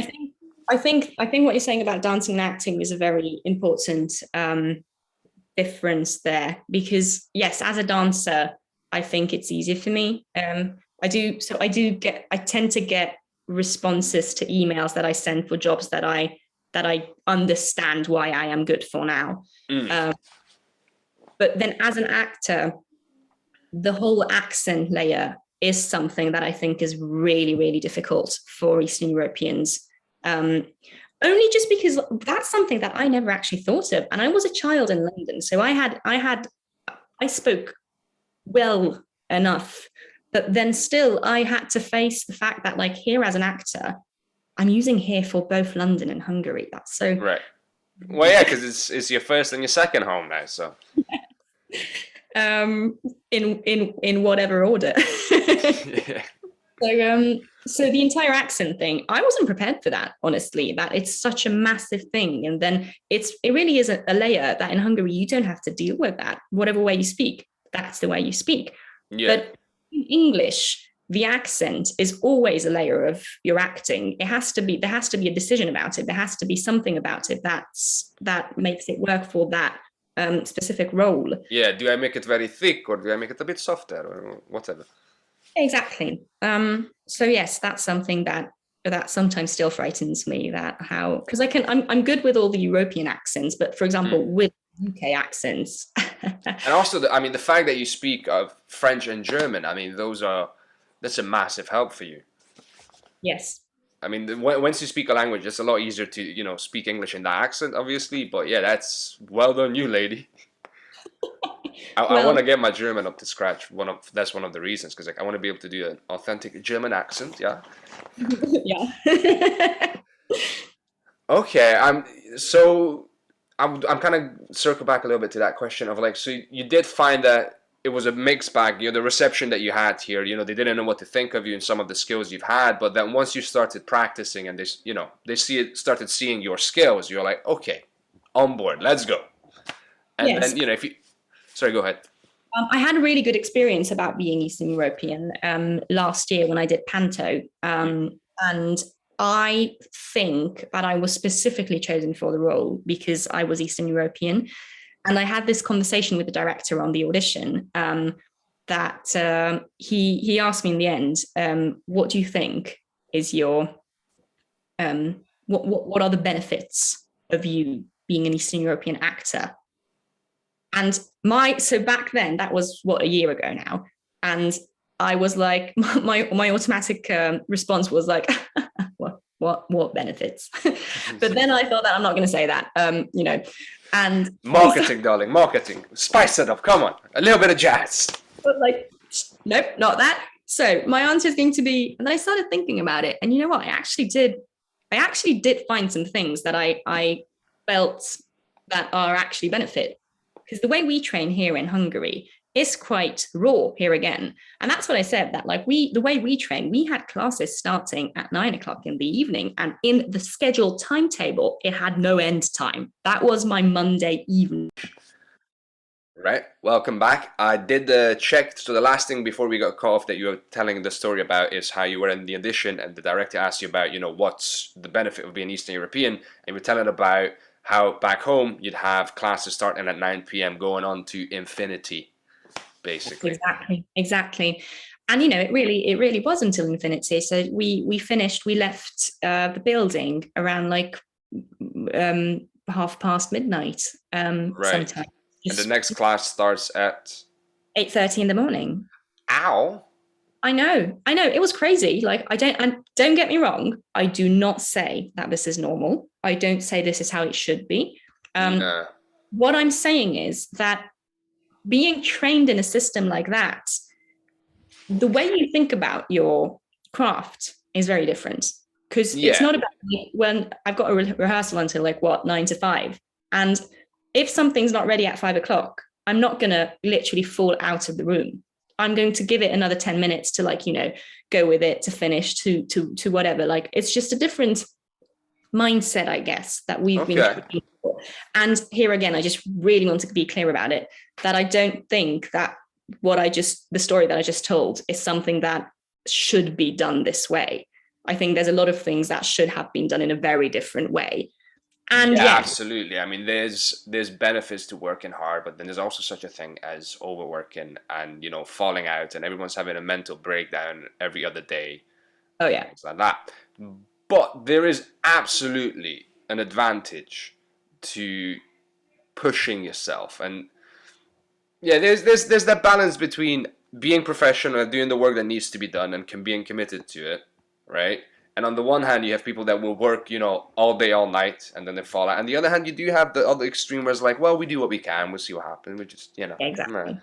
I think what you're saying about dancing and acting is a very important difference there, because yes, as a dancer, I think it's easier for me. I tend to get responses to emails that I send for jobs that I understand why I am good for now. But then as an actor, the whole accent layer is something that I think is really, really difficult for Eastern Europeans. Only just because that's something that I never actually thought of. And I was a child in London, so I spoke well enough. But then still, I had to face the fact that, like, here as an actor, I'm using here for both London and Hungary. That's so right. Well, yeah, because it's your first and your second home now. So, in whatever order. Yeah. So the entire accent thing, I wasn't prepared for that. Honestly, that it's such a massive thing, and then it really is a layer that in Hungary you don't have to deal with that. Whatever way you speak, that's the way you speak. Yeah. But in English, the accent is always a layer of your acting. There has to be a decision about it. There has to be something about it that makes it work for that specific role. Yeah. Do I make it very thick, or do I make it a bit softer, or whatever? Exactly. So yes, that's something that sometimes still frightens me. Because I'm good with all the European accents, but for example, with UK accents. And also, the fact that you speak of French and German, that's a massive help for you. Yes. Once you speak a language, it's a lot easier to, speak English in that accent, obviously. But yeah, that's well done, you lady. I want to get my German up to scratch. That's one of the reasons, because I want to be able to do an authentic German accent. Yeah. Yeah. Okay. I'm kind of circle back a little bit to that question of like, so you did find that it was a mixed bag, the reception that you had here, they didn't know what to think of you and some of the skills you've had, but then once you started practicing and they started seeing your skills, you're like, okay, on board, let's go. And then, sorry, go ahead. I had a really good experience about being Eastern European last year when I did Panto. And I think that I was specifically chosen for the role because I was Eastern European. And I had this conversation with the director on the audition that he asked me in the end, what do you think is your, what are the benefits of you being an Eastern European actor? And so back then, that was a year ago now. And I was like, my automatic response was like, what benefits? But then I thought that I'm not going to say that, you know, and marketing, darling, marketing. Spice it up. Come on, a little bit of jazz. But like, nope, not that. So my answer is going to be, and then I started thinking about it, and you know what? I actually did find some things that I felt that are actually benefit, because the way we train here in Hungary is quite raw here again. And that's what I said, that like the way we train, we had classes starting at 9 o'clock in the evening, and in the scheduled timetable, it had no end time. That was my Monday evening. Right, welcome back. I did the check. So the last thing before we got cut off that you were telling the story about is how you were in the audition and the director asked you about, you know, what's the benefit of being Eastern European, and you were telling about how back home you'd have classes starting at 9 p.m. going on to infinity, basically. Exactly. And you know, it really was until infinity. So we left the building around like midnight. Right. Sometimes. And the next class starts at 8:30 in the morning. Ow. I know. It was crazy. Like, don't get me wrong. I do not say that this is normal. I don't say this is how it should be. What I'm saying is that being trained in a system like that, the way you think about your craft is very different. Because it's not about when I've got a rehearsal until like 9 to 5. And if something's not ready at 5 o'clock, I'm not going to literally fall out of the room. I'm going to give it another 10 minutes to, like, you know, go with it, to finish, to whatever. Like, it's just a different mindset, I guess, that we've been training for. And here again, I just really want to be clear about it, that I don't think that the story that I just told is something that should be done this way. I think there's a lot of things that should have been done in a very different way. And absolutely. I mean, there's benefits to working hard, but then there's also such a thing as overworking and, you know, falling out, and everyone's having a mental breakdown every other day. Oh yeah, things like that. But there is absolutely an advantage to pushing yourself, and there's that balance between being professional and doing the work that needs to be done and being committed to it, right? And on the one hand, you have people that will work, you know, all day, all night, and then they fall out. On the other hand, you do have the other extreme where it's like, well, we do what we can, we'll see what happens. We just, you know. Exactly.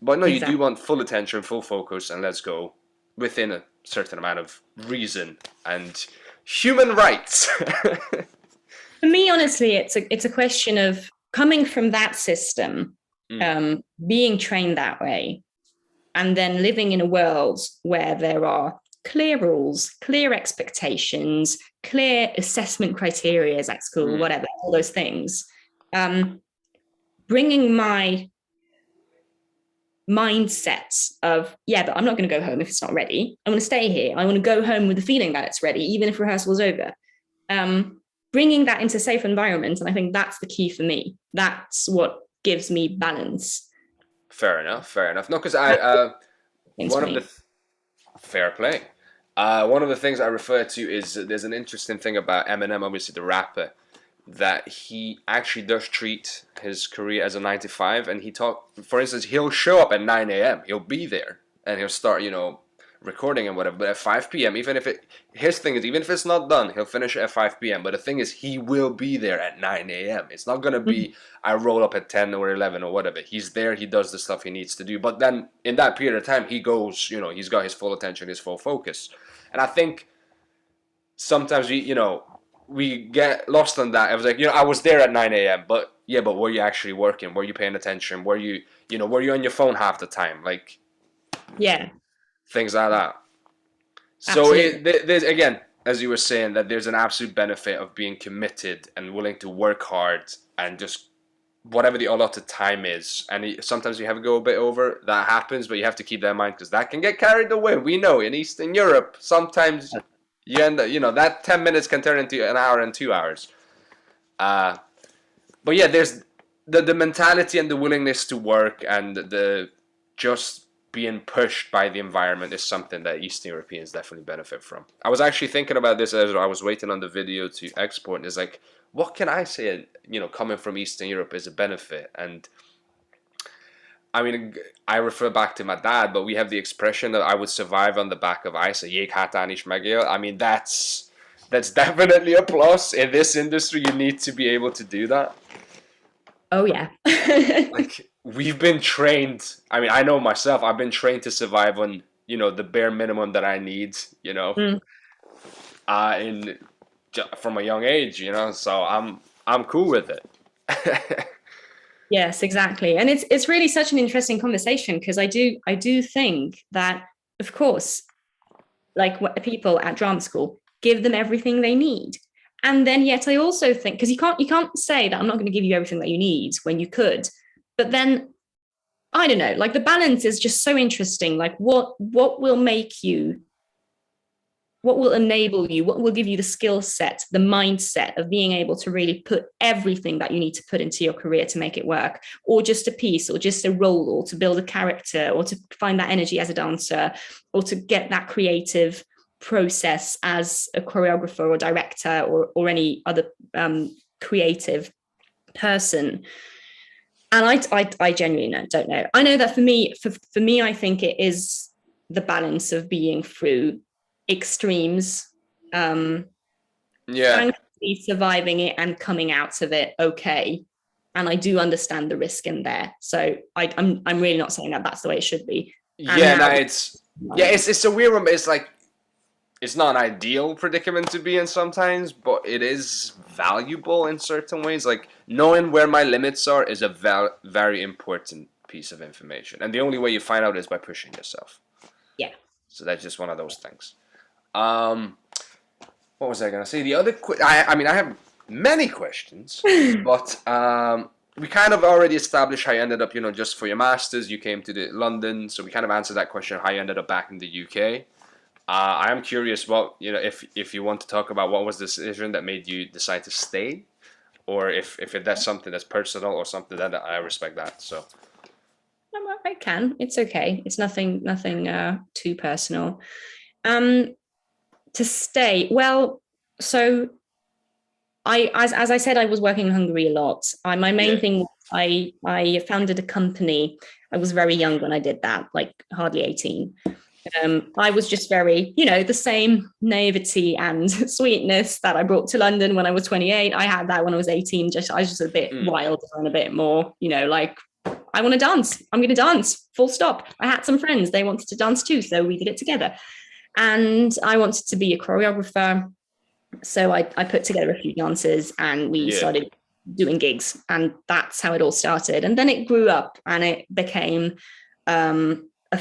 But no, you do want full attention, full focus, and let's go within a certain amount of reason and human rights. For me, honestly, it's a question of coming from that system, being trained that way, and then living in a world where there are clear rules, clear expectations, clear assessment criteria at school, whatever, all those things. Bringing my mindset of, but I'm not going to go home if it's not ready. I want to stay here. I want to go home with the feeling that it's ready, even if rehearsal's over. Bringing that into a safe environment, and I think that's the key for me. That's what gives me balance. Fair enough. No, because fair play. One of the things I refer to is there's an interesting thing about Eminem, obviously the rapper, that he actually does treat his career as a 9 to 5, and for instance, he'll show up at 9 a.m. He'll be there and he'll start, you know, recording and whatever. But at 5 p.m., even if it's not done, he'll finish it at 5 p.m. But the thing is, he will be there at 9 a.m. It's not gonna be I roll up at 10 or 11 or whatever. He's there. He does the stuff he needs to do. But then in that period of time, he goes, you know, he's got his full attention, his full focus. And I think sometimes we get lost on that. I was like, I was there at 9 a.m. But were you actually working? Were you paying attention? Were you on your phone half the time? Like, things like that. So there's, again, as you were saying, that there's an absolute benefit of being committed and willing to work hard and just whatever the allotted time is. And sometimes you have to go a bit over. That happens, but you have to keep that in mind because that can get carried away. We know in Eastern Europe, sometimes you end up, that 10 minutes can turn into an hour and 2 hours. But there's the mentality and the willingness to work and the just being pushed by the environment is something that Eastern Europeans definitely benefit from. I was actually thinking about this as I was waiting on the video to export. And it's like, what can I say, coming from Eastern Europe is a benefit? And I mean, I refer back to my dad, but we have the expression that I would survive on the back of ice. I mean, that's That's definitely a plus. In this industry, you need to be able to do that. Oh yeah. Like, we've been trained. I mean, I know myself. I've been trained to survive on, the bare minimum that I need. Mm. In from a young age. So I'm cool with it. Yes, exactly. And it's really such an interesting conversation, because I do think that, of course, like, what people at drama school, give them everything they need. And then yet I also think, because you can't say that I'm not going to give you everything that you need when you could. But then, I don't know, like, the balance is just so interesting. Like, what will make you, what will enable you, what will give you the skill set, the mindset of being able to really put everything that you need to put into your career to make it work, or just a piece, or just a role, or to build a character, or to find that energy as a dancer, or to get that creative process as a choreographer or director, or any other creative person. And I genuinely don't know. I know that for me, I think it is the balance of being through extremes, thankfully surviving it and coming out of it okay. And I do understand the risk in there. So I'm really not saying that that's the way it should be. It's a weird one. But it's like, it's not an ideal predicament to be in sometimes, but it is valuable in certain ways. Like, knowing where my limits are is a very important piece of information, and the only way you find out is by pushing yourself. Yeah. So that's just one of those things. What was I gonna say? The other I have many questions, but we kind of already established how you ended up. Just for your masters, you came to London, so we kind of answered that question. How you ended up back in the UK. I am curious what if you want to talk about what was the decision that made you decide to stay, or if that's something that's personal or something that I respect that. So. I can. It's okay. It's nothing too personal. To stay, well, so as I said, I was working in Hungary a lot. My main thing, I founded a company. I was very young when I did that, like hardly 18. I was just very, the same naivety and sweetness that I brought to London when I was 28. I had that when I was 18. I was just a bit wild and a bit more, like, I want to dance. I'm going to dance, full stop. I had some friends, they wanted to dance too, so we did it together. And I wanted to be a choreographer. So I put together a few dances and we started doing gigs. And that's how it all started. And then it grew up and it became a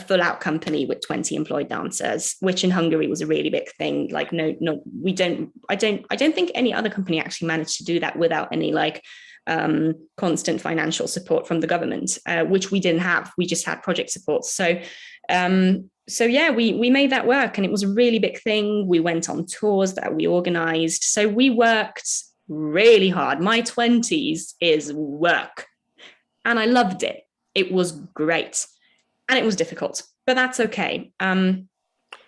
full out company with 20 employed dancers, which in Hungary was a really big thing. Like, I don't think any other company actually managed to do that without any constant financial support from the government, which we didn't have. We just had project support. So we made that work, and it was a really big thing. We went on tours that we organized. So we worked really hard. My 20s is work, and I loved it. It was great, and it was difficult, but that's okay. And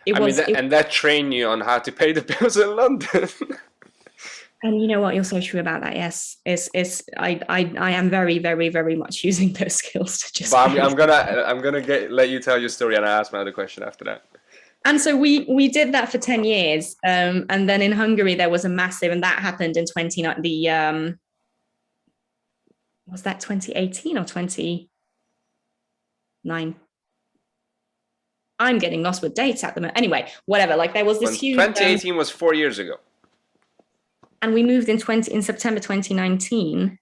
that trained you on how to pay the bills in London. And you know what? You're so true about that. Yes, I am very, very, very much using those skills to just. But I'm gonna let you tell your story, and I ask my other question after that. And so we did that for 10 years, and then in Hungary there was a massive, and that happened in 2019. Was that 2018 or 29? I'm getting lost with dates at the moment. Anyway, whatever. Like, there was this huge. 2018 was 4 years ago. And we moved in September 2019.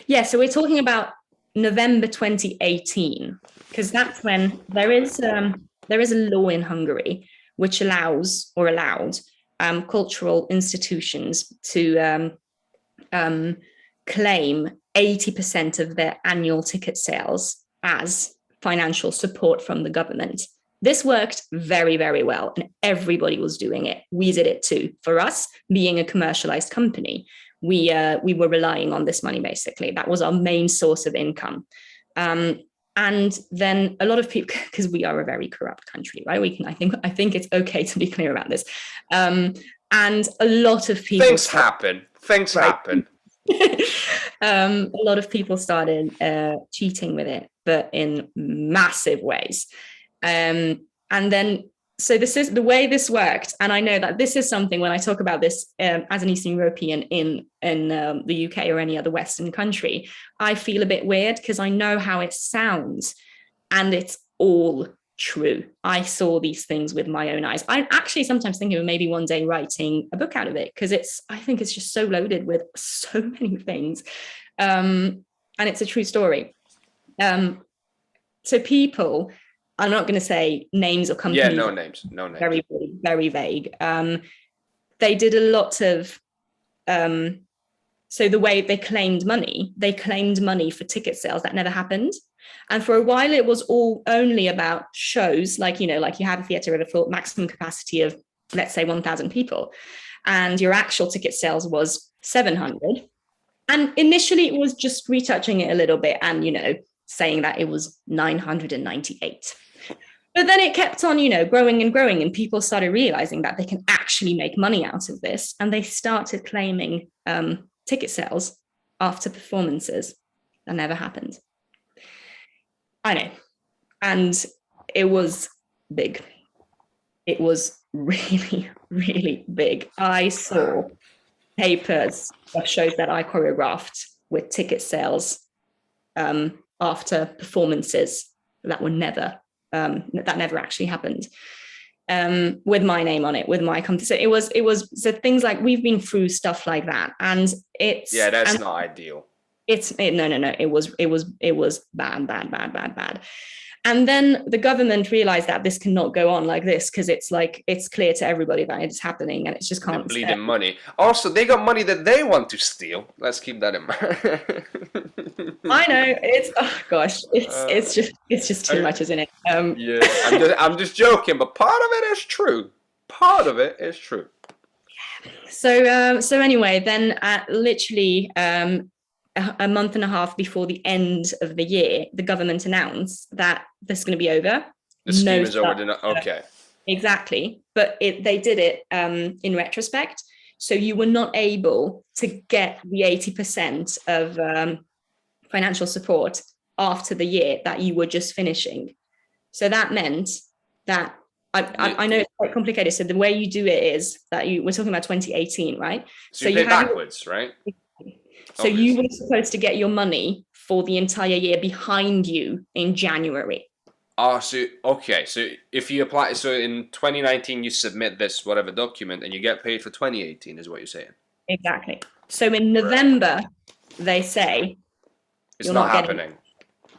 Yeah, so we're talking about November 2018, because that's when there is a law in Hungary which allowed cultural institutions to claim 80% of their annual ticket sales as financial support from the government. This worked very, very well, and everybody was doing it. We did it too. For us, being a commercialized company, we were relying on this money, basically. That was our main source of income. And then a lot of people, because we are a very corrupt country, right? I think it's okay to be clear about this. And a lot of people... Things happen. A lot of people started cheating with it, but in massive ways. And then so this is the way this worked, and I know that this is something when I talk about this as an Eastern European in the UK or any other Western country, I feel a bit weird because I know how it sounds, and it's all true. I saw these things with my own eyes. I'm actually sometimes thinking of maybe one day writing a book out of it, because I think it's just so loaded with so many things, and it's a true story. So people, I'm not going to say names or companies. Yeah, no names. Very, very vague. They did a lot of, so the way they claimed money for ticket sales that never happened. And for a while, it was all only about shows, like, you have a theatre with a maximum capacity of, let's say, 1,000 people, and your actual ticket sales was 700. And initially, it was just retouching it a little bit and, saying that it was 998. But then it kept on, growing and growing, and people started realizing that they can actually make money out of this, and they started claiming ticket sales after performances that never happened. I know. And it was big. It was really, really big. I saw papers of shows that I choreographed with ticket sales after performances that were never actually happened, with my name on it, with my company. So it was so things like, we've been through stuff like that, and that's not ideal. No. It was bad. And then the government realized that this cannot go on like this, because it's clear to everybody that it's happening, and it's just can't. They're bleeding money. Also, they got money that they want to steal. Let's keep that in mind. I know, it's just too much, isn't it? Yeah, I'm just joking, but part of it is true. So anyway, then literally a month and a half before the end of the year, the government announced that this is going to be over. The scheme is over. Okay. Exactly. But they did it in retrospect. So you were not able to get the 80% of financial support after the year that you were just finishing. So that meant that, I know it's quite complicated. So the way you do it is that we're talking about 2018, right? So you pay backwards, right? So you were supposed to get your money for the entire year behind you in January. So if you apply, so in 2019 you submit this whatever document and you get paid for 2018, is what you're saying? Exactly. So in November, they say it's not happening.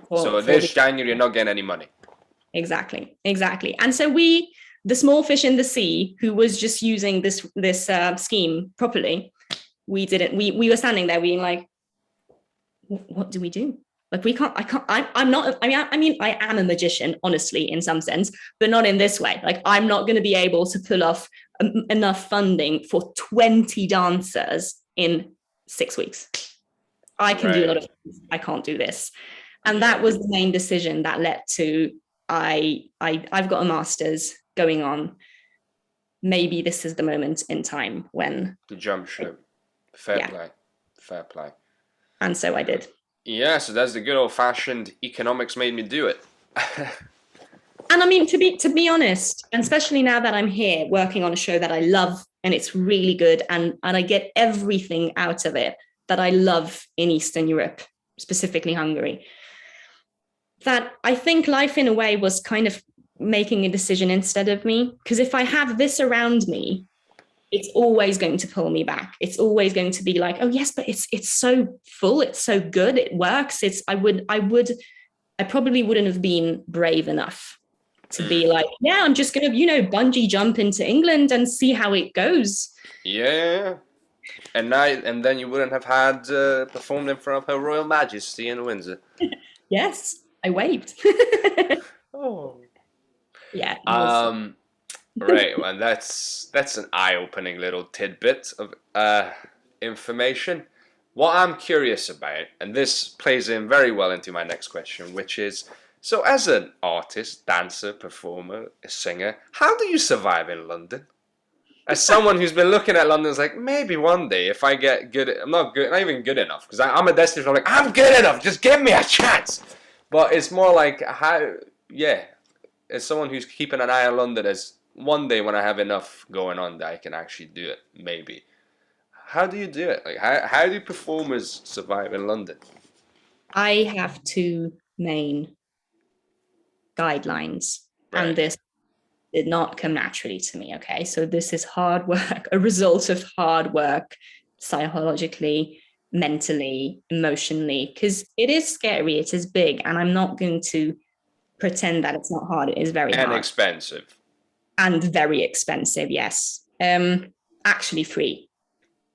So this January you're not getting any money. Exactly. And so the small fish in the sea, who was just using this scheme properly, we didn't. We were standing there being like, what do we do? Like, I'm not. I mean, I am a magician, honestly, in some sense, but not in this way. Like, I'm not going to be able to pull off enough funding for 20 dancers in 6 weeks. I can do a lot of things. I can't do this. And that was the main decision that led to I've got a master's going on. Maybe this is the moment in time when to jump ship. Fair play. And so I did. Yeah, so that's the good old-fashioned economics made me do it. And I mean, to be honest, and especially now that I'm here working on a show that I love and it's really good, and I get everything out of it that I love in Eastern Europe, specifically Hungary, that I think life in a way was kind of making a decision instead of me. Because if I have this around me, it's always going to pull me back. It's always going to be like, oh yes, but it's so full, it's so good, it works. I probably wouldn't have been brave enough to be like, yeah, I'm just gonna, bungee jump into England and see how it goes. Yeah. And then you wouldn't have had performed in front of Her Royal Majesty in Windsor. Yes, I waved. Oh. Yeah. Right, well, that's an eye-opening little tidbit of information. What I'm curious about, and this plays in very well into my next question, which is, so as an artist, dancer, performer, a singer, how do you survive in London? As someone who's been looking at London, it's like, maybe one day if I get good, I'm not even good enough, because I'm a destination, I'm like, I'm good enough, just give me a chance. But it's more like, as someone who's keeping an eye on London as one day when I have enough going on that I can actually do it, maybe. How do you do it? Like, how do performers survive in London? I have two main guidelines, Right. and this did not come naturally to me. Okay, so this is hard work, a result of hard work, psychologically, mentally, emotionally, because it is scary, it is big, and I'm not going to pretend that it's not hard. It is very And hard expensive. and very expensive. Yes, actually free.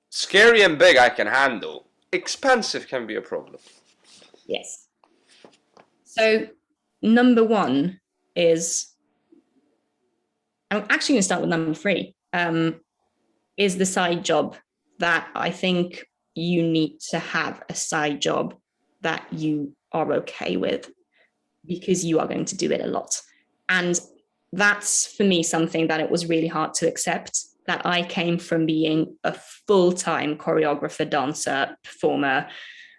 Scary and big I can handle. Expensive can be a problem. Yes. So number one is, I'm actually going to start with number three, is the side job that I think you need to have a side job that you are okay with, because you are going to do it a lot. And that's, for me, something that it was really hard to accept, that I came from being a full-time choreographer, dancer, performer.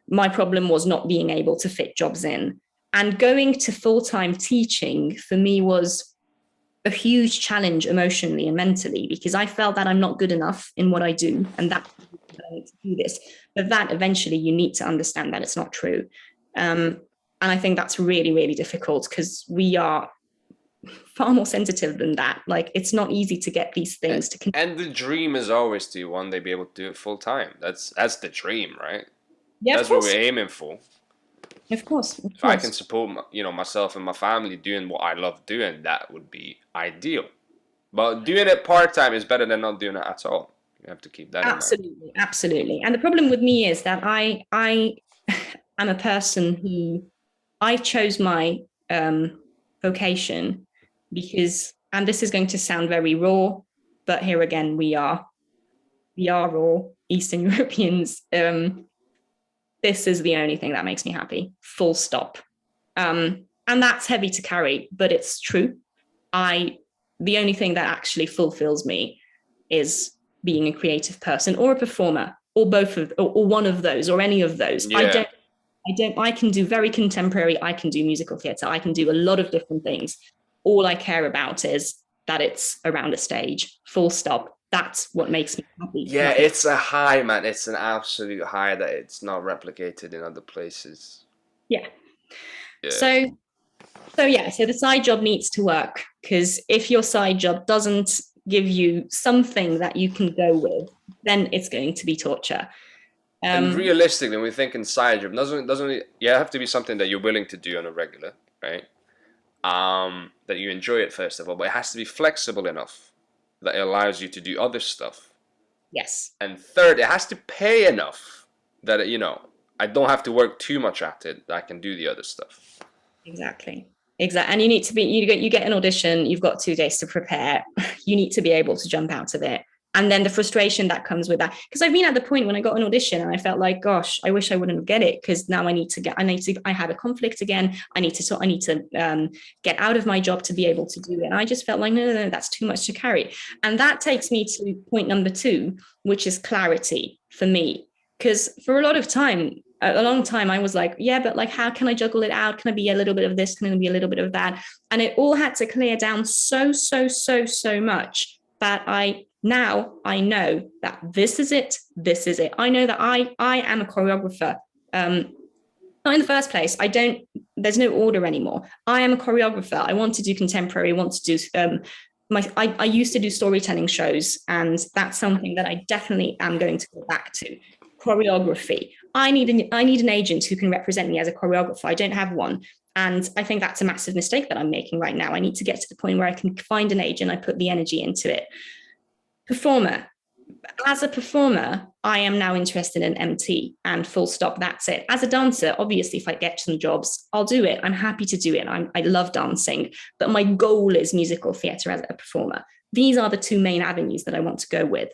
My problem was not being able to fit jobs in. And going to full-time teaching for me was a huge challenge emotionally and mentally, because I felt that I'm not good enough in what I do, and that I need to do this. But that eventually you need to understand that it's not true. And I think that's really, really difficult, because we are far more sensitive than that. Like, it's not easy to get these things to and the dream is always to one day be able to do it full time. That's the dream, right? Yeah, that's what we're aiming for. Of course. If I can support, myself and my family doing what I love doing, that would be ideal. But doing it part time is better than not doing it at all. You have to keep that in mind. Absolutely. And the problem with me is that I am a person who, I chose my vocation because, and this is going to sound very raw, but here again, we are raw Eastern Europeans. This is the only thing that makes me happy, full stop. And that's heavy to carry, but it's true. The only thing that actually fulfills me is being a creative person or a performer, or both of, or one of those, or any of those. Yeah. I can do very contemporary, I can do musical theatre, I can do a lot of different things. All I care about is that it's around a stage, full stop. That's what makes me happy. Yeah, it's a high, man. It's an absolute high that it's not replicated in other places. Yeah. So the side job needs to work, because if your side job doesn't give you something that you can go with, then it's going to be torture. And realistically, when we think in side job, doesn't have to be something that you're willing to do on a regular, right? That you enjoy it first of all, but it has to be flexible enough that it allows you to do other stuff. Yes. And third, it has to pay enough that I don't have to work too much at it. I can do the other stuff. Exactly. And you need to be, you get an audition, you've got 2 days to prepare. You need to be able to jump out of it. And then the frustration that comes with that, because I've been at the point when I got an audition and I felt like, gosh, I wish I wouldn't get it, because now I have a conflict again. I need to get out of my job to be able to do it. And I just felt like, no, that's too much to carry. And that takes me to point number 2, which is clarity for me. Because for a long time, I was like, yeah, but like, how can I juggle it out? Can I be a little bit of this? Can I be a little bit of that? And it all had to clear down so much that I know that this is it. I know that I am a choreographer. Not in the first place. There's no order anymore. I am a choreographer. I want to do contemporary. I want to do, I used to do storytelling shows, and that's something that I definitely am going to go back to. Choreography. I need an agent who can represent me as a choreographer. I don't have one. And I think that's a massive mistake that I'm making right now. I need to get to the point where I can find an agent. I put the energy into it. Performer. As a performer, I am now interested in MT, and full stop, that's it. As a dancer, obviously, if I get some jobs, I'll do it. I'm happy to do it. I love dancing, but my goal is musical theatre as a performer. These are the 2 main avenues that I want to go with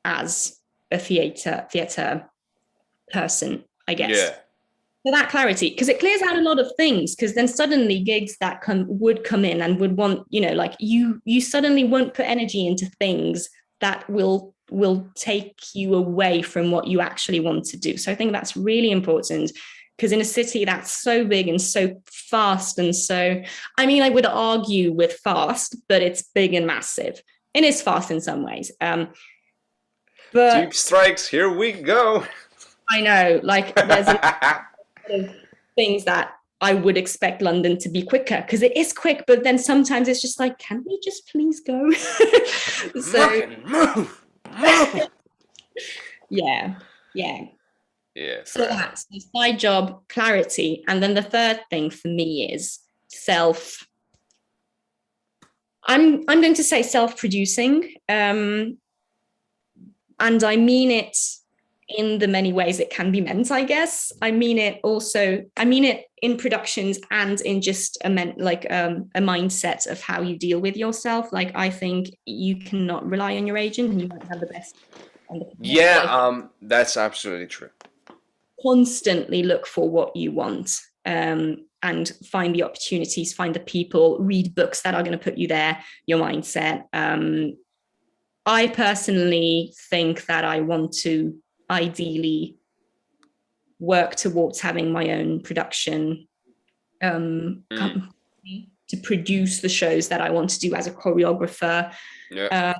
as a theatre person, I guess. Yeah. For that clarity, because it clears out a lot of things, because then suddenly gigs that would come in and would want, like you suddenly won't put energy into things that will take you away from what you actually want to do. So I think that's really important. because in a city that's so big and so fast and so, I mean, I would argue with fast, but it's big and massive. It is fast in some ways. But Tube strikes, here we go. I know, like there's a lot of things that I would expect London to be quicker, because it is quick, but then sometimes it's just like, can we just please go? So move. yeah. Yeah. So that's the side job, clarity. And then the third thing for me is I'm going to say self-producing. And I mean it in the many ways it can be meant, I guess. I mean it in productions and in just a mindset of how you deal with yourself. Like, I think you cannot rely on your agent, and you won't have the best. That's absolutely true. Constantly look for what you want, and find the opportunities, find the people, read books that are going to put you there, your mindset. I personally think that I want to ideally work towards having my own production company to produce the shows that I want to do as a choreographer. Yeah.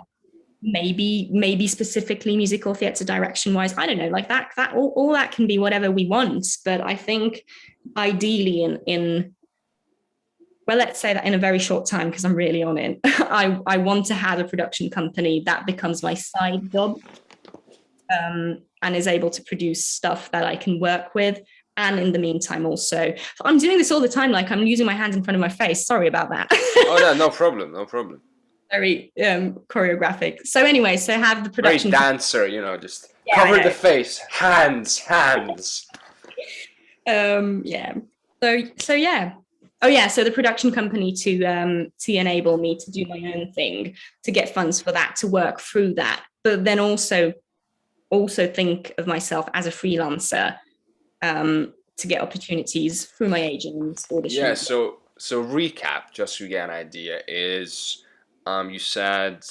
Maybe specifically musical theatre direction wise, I don't know, like that all that can be whatever we want. But I think ideally in well, let's say that in a very short time, because I'm really on it, I want to have a production company that becomes my side job, and is able to produce stuff that I can work with. And in the meantime, also, I'm doing this all the time, like I'm using my hands in front of my face. Sorry about that. Oh, no problem. Very choreographic. So anyway, so have the production. Very dancer, just cover the face, hands. Yeah. So yeah. Oh yeah. So the production company to enable me to do my own thing, to get funds for that, to work through that, but then also think of myself as a freelancer, to get opportunities through my agents. Yeah. So recap, just so you get an idea, is. You said,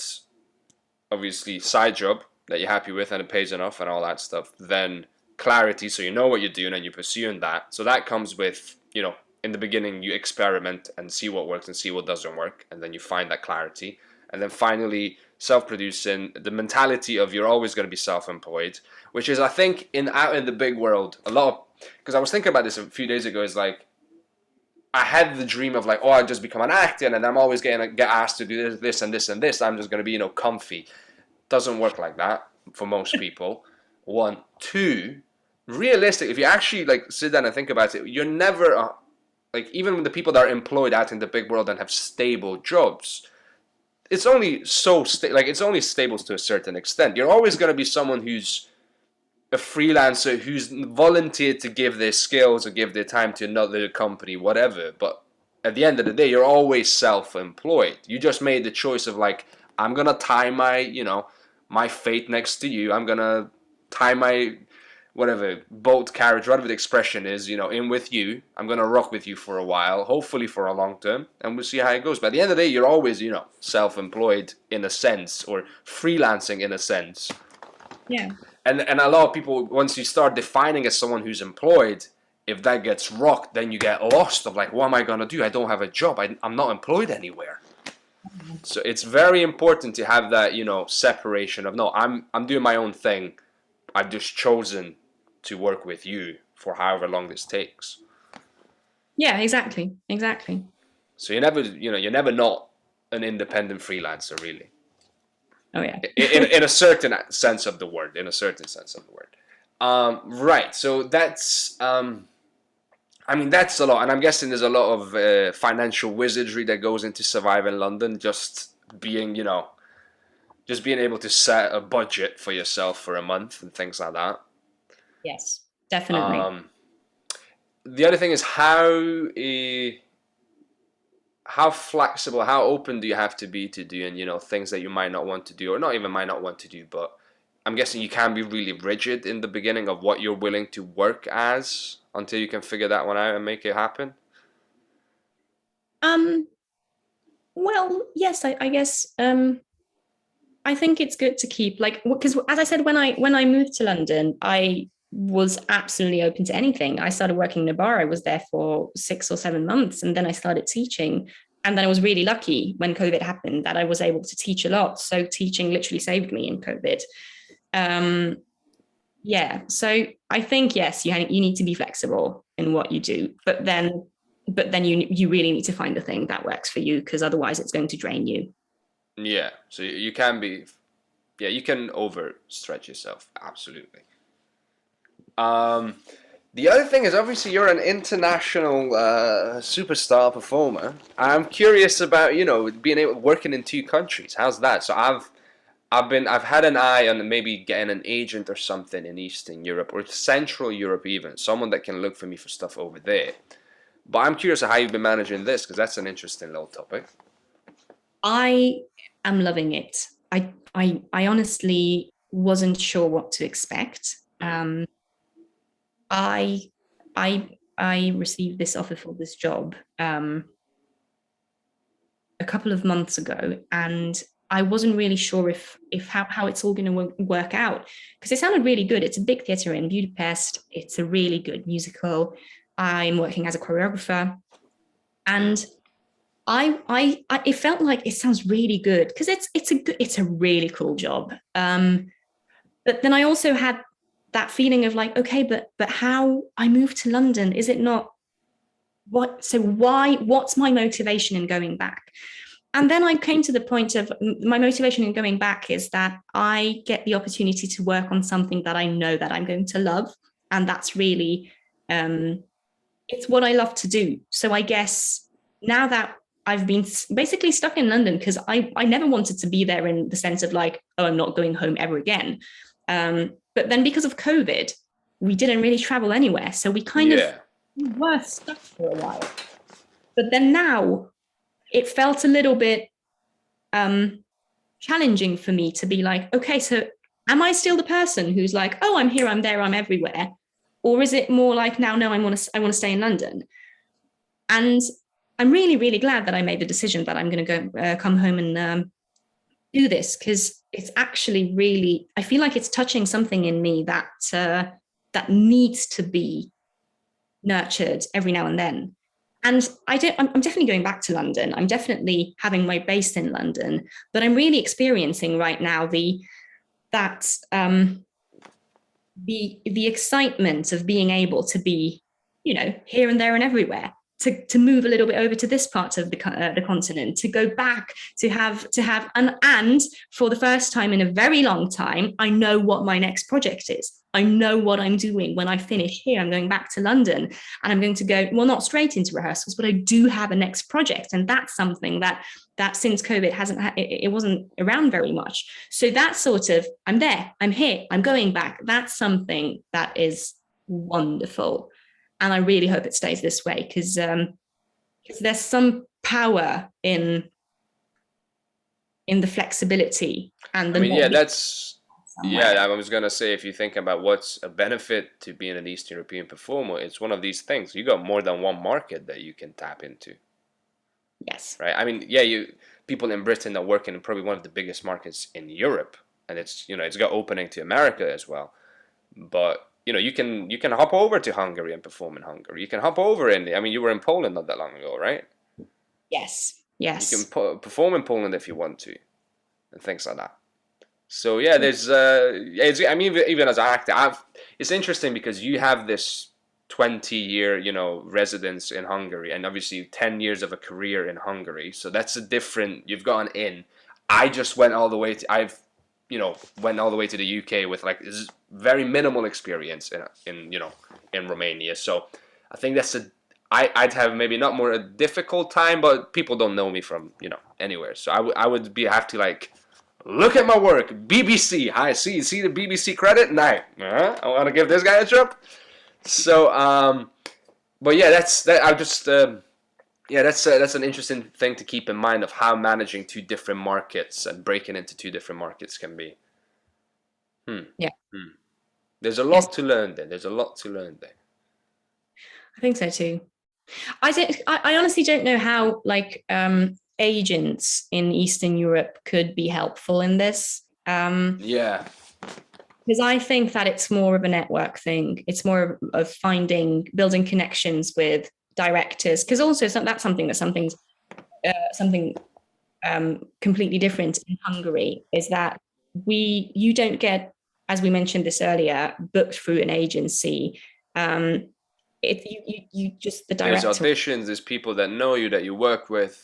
obviously, side job that you're happy with and it pays enough and all that stuff. Then clarity, so you know what you're doing and you're pursuing that. So that comes with, in the beginning, you experiment and see what works and see what doesn't work. And then you find that clarity. And then finally, self-producing, the mentality of you're always going to be self-employed, which is, I think, out in the big world, a lot of, because I was thinking about this a few days ago, is like, I had the dream of like, I'll just become an actor and I'm always get asked to do this and this and this. I'm just going to be, comfy. Doesn't work like that for most people. 1, 2, realistic. If you actually like sit down and think about it, you're never like, even with the people that are employed out in the big world and have stable jobs, it's only it's only stable to a certain extent. You're always going to be someone who's a freelancer who's volunteered to give their skills or give their time to another company, whatever. But at the end of the day, you're always self-employed. You just made the choice of like, I'm going to tie my, my fate next to you. I'm going to tie my, whatever, boat carriage, whatever the expression is, in with you. I'm going to rock with you for a while, hopefully for a long term, and we'll see how it goes. But at the end of the day, you're always, self-employed in a sense, or freelancing in a sense. Yeah. And a lot of people, once you start defining as someone who's employed, if that gets rocked, then you get lost of like, what am I going to do? I don't have a job. I'm not employed anywhere. So it's very important to have that, separation of, no, I'm doing my own thing. I've just chosen to work with you for however long this takes. Yeah, exactly. So you're never not an independent freelancer, really. Oh yeah. in a certain sense of the word. Right. So that's that's a lot, and I'm guessing there's a lot of financial wizardry that goes into surviving London. Just being able to set a budget for yourself for a month and things like that. Yes, definitely. The other thing is how flexible, how open do you have to be to doing, things that you might not want to do, or not even might not want to do, but I'm guessing you can be really rigid in the beginning of what you're willing to work as until you can figure that one out and make it happen? Well, yes, I guess I think it's good to keep, like, because as I said, when I moved to London, I was absolutely open to anything. I started working in a bar. I was there for 6 or 7 months, and then I started teaching. And then I was really lucky when COVID happened that I was able to teach a lot. So teaching literally saved me in COVID. Yeah. So I think, yes, you need to be flexible in what you do, but then you really need to find the thing that works for you, because otherwise it's going to drain you. Yeah. So you can be, yeah, you can overstretch yourself. Absolutely. The other thing is, obviously you're an international superstar performer. I'm curious about, being able working in 2 countries. How's that? So I've had an eye on maybe getting an agent or something in Eastern Europe or Central Europe, even someone that can look for me for stuff over there. But I'm curious how you've been managing this, because that's an interesting little topic. I am loving it. I honestly wasn't sure what to expect. I received this offer for this job a couple of months ago, and I wasn't really sure if how it's all going to work out, because it sounded really good. It's a big theatre in Budapest. It's a really good musical. I'm working as a choreographer, and it felt like it sounds really good, because it's a really cool job. But then I also had that feeling of like, okay, but how I moved to London, is it not what's my motivation in going back? And then I came to the point of my motivation in going back is that I get the opportunity to work on something that I know that I'm going to love. And that's really, it's what I love to do. So I guess now that I've been basically stuck in London, because I never wanted to be there in the sense of like, oh, I'm not going home ever again. But then because of COVID, we didn't really travel anywhere. So we kind of were stuck for a while. But then now it felt a little bit challenging for me to be like, okay, so am I still the person who's like, oh, I'm here, I'm there, I'm everywhere? Or is it more like now, no, I want to stay in London? And I'm really, really glad that I made the decision that I'm going to go come home and do this, because it's actually really, I feel like it's touching something in me that that needs to be nurtured every now and then. And I'm definitely going back to London. I'm definitely having my base in London, but I'm really experiencing right now the excitement of being able to be, here and there and everywhere. To move a little bit over to this part of the continent, to go back, to have, and for the first time in a very long time, I know what my next project is. I know what I'm doing when I finish here. I'm going back to London, and I'm going to go, well, not straight into rehearsals, but I do have a next project, and that's something that since COVID it wasn't around very much. So that sort of, I'm there, I'm here, I'm going back. That's something that is wonderful. And I really hope it stays this way, because there's some power in the flexibility and the. I was gonna say, if you think about what's a benefit to being an Eastern European performer, it's one of these things. You got more than one market that you can tap into. Yes. Right. I mean, people in Britain are working in probably one of the biggest markets in Europe, and it's got opening to America as well, but. You can hop over to Hungary and perform in Hungary. You can hop over you were in Poland not that long ago, right? Yes. You can perform in Poland if you want to, and things like that. So yeah, there's even as an actor, it's interesting because you have this 20-year residence in Hungary, and obviously 10 years of a career in Hungary. So that's you've gone in. I just went all the way to went all the way to the UK with like this very minimal experience in Romania. So I think I'd have maybe not more a difficult time, but people don't know me from anywhere. So I would have to like look at my work. BBC, I see the BBC credit. Nah, I want to give this guy a trip. So but yeah, that's an interesting thing to keep in mind of how managing 2 different markets and breaking into 2 different markets can be. Yeah. There's a lot to learn there. I think so too. I honestly don't know how agents in Eastern Europe could be helpful in this. Because I think that it's more of a network thing. It's more of building connections with directors. Because also that's something completely different in Hungary is that you don't get, as we mentioned this earlier, booked through an agency. You just the director. There's auditions. There's people that know you, that you work with.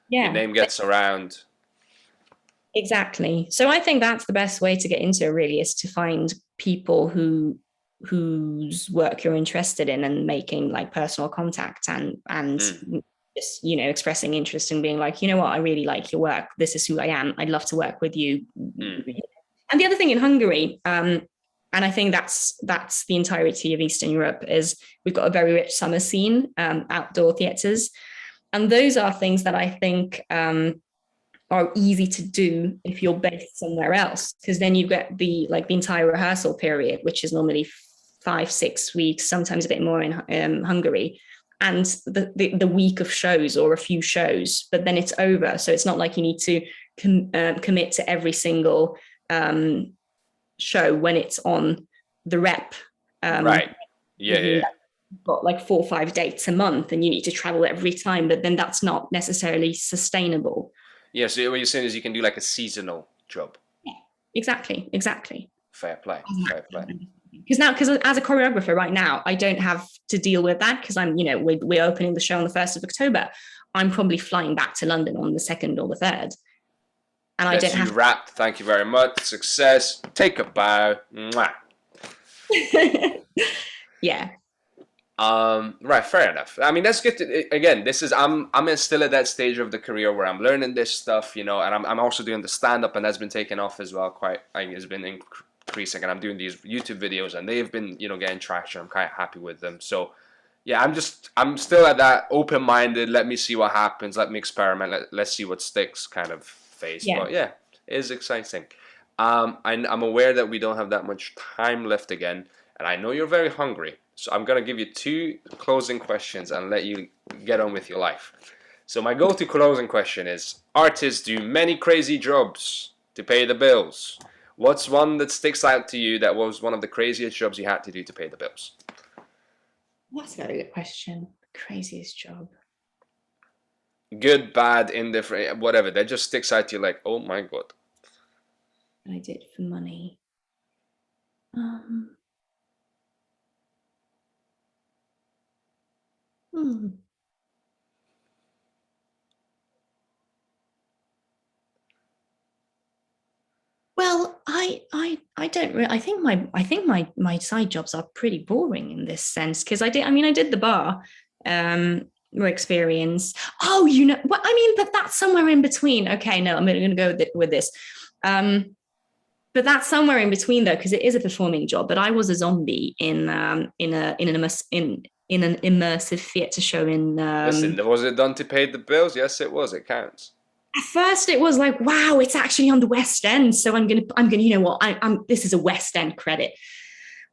Yeah, your name gets around. Exactly. So I think that's the best way to get into it, really, is to find people whose work you're interested in and making like personal contact and just, expressing interest and being like, you know what, I really like your work. This is who I am. I'd love to work with you. And the other thing in Hungary, and I think that's the entirety of Eastern Europe, is we've got a very rich summer scene, outdoor theatres. And those are things that I think are easy to do if you're based somewhere else, because then you get the entire rehearsal period, which is normally 5-6 weeks, sometimes a bit more in Hungary, and the week of shows or a few shows, but then it's over. So it's not like you need to commit to every single show when it's on the rep. Right. Yeah. Got like 4 or 5 dates a month and you need to travel every time, but then that's not necessarily sustainable. Yeah, so what you're saying is you can do like a seasonal job. Yeah, exactly. Fair play. Because as a choreographer right now, I don't have to deal with that because we're opening the show on the 1st of October. I'm probably flying back to London on the 2nd or the 3rd. And I don't have wrapped. Thank you very much. Success. Take a bow. Mwah. Yeah. Right, fair enough. I mean, that's good. Again, I'm still at that stage of the career where I'm learning this stuff, and I'm also doing the stand-up, and that's been taking off as well. It's been increasing, and I'm doing these YouTube videos, and they've been, getting traction. I'm quite happy with them. So, yeah, I'm still at that open-minded. Let me see what happens. Let me experiment. Let's see what sticks kind of phase. Yeah. But yeah, it is exciting. I'm aware that we don't have that much time left again, and I know you're very hungry. So I'm going to give you 2 closing questions and let you get on with your life. So my go-to closing question is, artists do many crazy jobs to pay the bills. What's one that sticks out to you that was one of the craziest jobs you had to do to pay the bills? That's a very good question. Craziest job. Good, bad, indifferent, whatever. That just sticks out to you like, oh my God. I did for money. Well, I don't really. I think my side jobs are pretty boring in this sense because I did the bar experience. Oh, what I mean, but that's somewhere in between. Okay, no, I'm going to go with this. But that's somewhere in between though, because it is a performing job. But I was a zombie in an immersive theatre show in. Listen, was it done to pay the bills? Yes, it was. It counts. At first, it was like, wow, it's actually on the West End, so I'm gonna, you know what, this is a West End credit.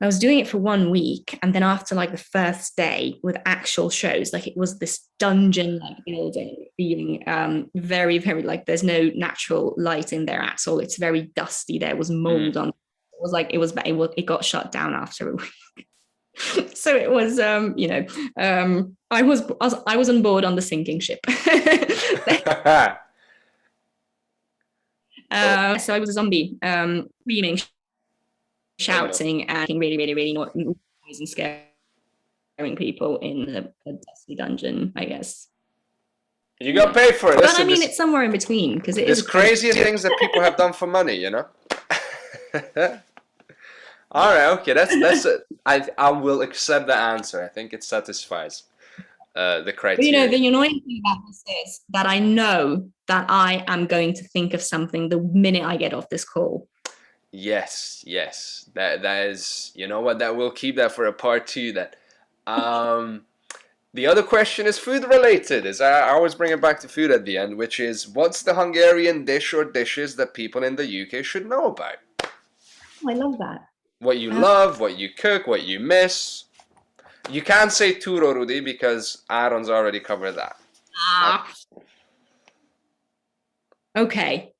I was doing it for 1 week, and then after like the first day with actual shows, like it was this dungeon-like building, being very, very like there's no natural light in there at all. It's very dusty. There was mold on. It got shut down after a week. So it was, I was on board on the sinking ship. So I was a zombie, screaming, shouting, and really, really, really noisy and scaring people in a dusty dungeon, I guess. You got paid for it. But it's somewhere in between because it is crazy things that people have done for money, All right, okay, that's it. I will accept the answer. I think it satisfies the criteria. But, the annoying thing about this is that I know that I am going to think of something the minute I get off this call. Yes. That is, you know what? That we'll keep that for a part 2. That, the other question is food related. I always bring it back to food at the end, which is, what's the Hungarian dish or dishes that people in the UK should know about? Oh, I love that. What you love, what you cook, what you miss. You can't say Turo Rudy because Aaron's already covered that. Okay.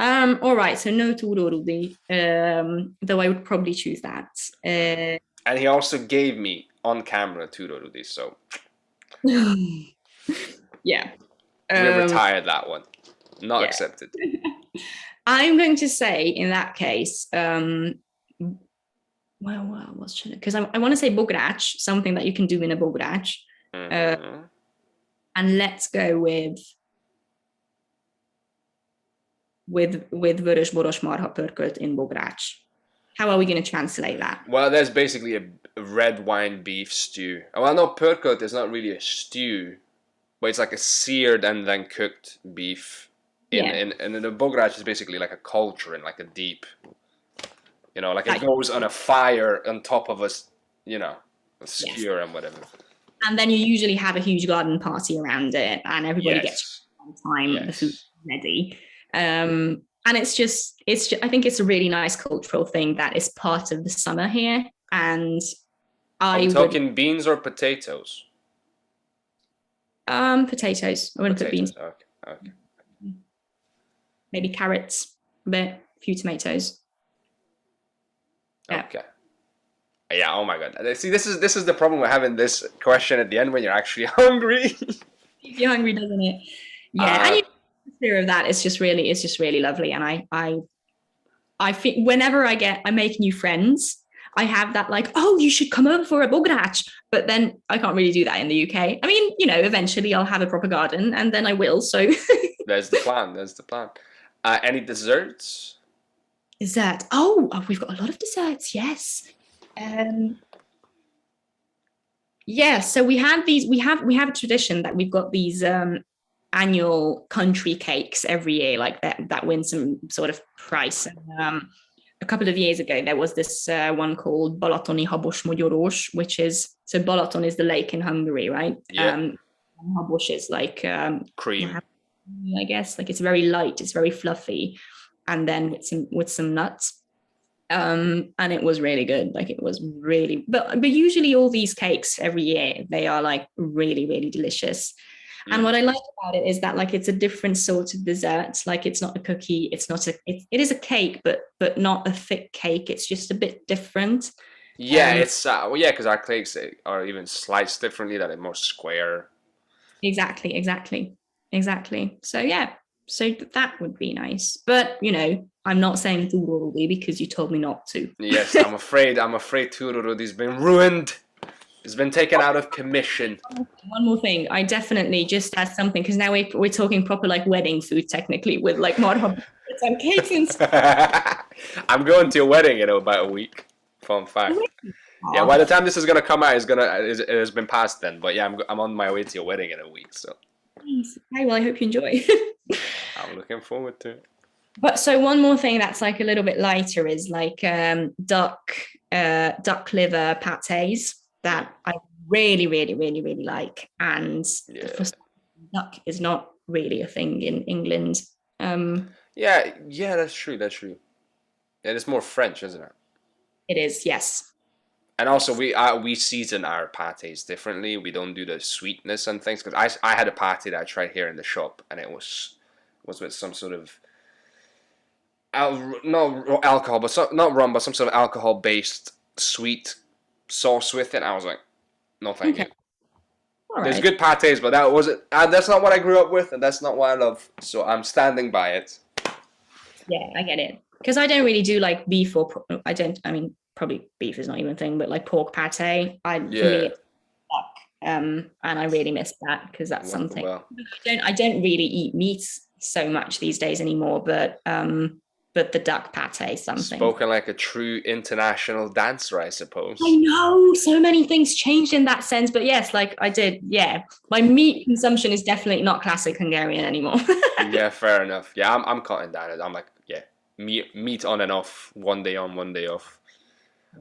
All right, so no túrórudi, though I would probably choose that. And he also gave me on camera túrórudi, so yeah. we retired that one. Not accepted. I'm going to say in that case, what's because I want to say bograch, something that you can do in a bograch. And let's go with vörös boros marha pörkölt in bograch. How are we going to translate that? Well, there's basically a red wine beef stew. Well, no, pörkölt is not really a stew, but it's like a seared and then cooked beef. And the bograch is basically like a cauldron, like a deep, like it goes on a fire on top of a skewer and whatever. And then you usually have a huge garden party around it, and everybody gets on time. The food's ready, and it's just. I think it's a really nice cultural thing that is part of the summer here. And Are we talking beans or potatoes? Potatoes. I wouldn't put beans. Okay. Maybe carrots, a few tomatoes. Okay. Yeah. Oh my God. See, this is the problem with having this question at the end when you're actually hungry. You're hungry, doesn't it? Yeah. And you fear of that. It's just really lovely. And I think whenever I make new friends, I have that like, oh, you should come over for a bograch. But then I can't really do that in the UK. I mean, eventually I'll have a proper garden, and then I will. So There's the plan. Any desserts? Dessert. Oh, we've got a lot of desserts. Yes. So we have a tradition that we've got these annual country cakes every year, like that win some sort of prize. And, a couple of years ago, there was this one called Balatoni Habos Magyaros, which is, so Balaton is the lake in Hungary, right? Yeah. Habos is like cream, I guess. Like it's very light, it's very fluffy, and then with some nuts. And it was really good. Like it was really, but usually all these cakes every year, they are like really, really delicious. And what I like about it is that like it's a different sort of dessert. Like it's not a cookie, it is a cake, but not a thick cake. It's just a bit different. Yeah, it's because our cakes are even sliced differently, that are more square. Exactly. So yeah, so that would be nice. But I'm not saying túrórudi because you told me not to. Yes, I'm afraid túrórudi's been ruined. It's been taken out of commission. One more thing, I definitely just had something, because now we're talking proper like wedding food technically, with like marha and cakes and stuff. I'm going to a wedding in about a week. Fun fact. Yeah, by the time this is gonna come out, it has been past then. But yeah, I'm on my way to a wedding in a week. So. Nice. Okay, well, I hope you enjoy. I'm looking forward to it. But so one more thing that's like a little bit lighter is like duck liver pâtés that I really, really, really, really like. And duck is not really a thing in England. Yeah, that's true. And it's more French, isn't it? It is, yes. And also, we season our pâtés differently. We don't do the sweetness and things. Because I had a pâté that I tried here in the shop, and it was with some sort of no alcohol, but not rum, but some sort of alcohol-based sweet sauce with it. I was like, no, thank you. All There's good pâtés, but that wasn't. That's not what I grew up with, and that's not what I love. So I'm standing by it. Yeah, I get it. Because I don't really do like beef or I mean, probably beef is not even a thing, but like pork pâté. For me, it's duck, and I really miss that because that's something. Well. I don't really eat meat so much these days anymore, but the duck pâté is something. Spoken like a true international dancer, I suppose. I know, so many things changed in that sense, but yes, like I did, yeah. My meat consumption is definitely not classic Hungarian anymore. Yeah, fair enough. Yeah, I'm cutting down. I'm like, yeah, meat on and off, one day on, one day off.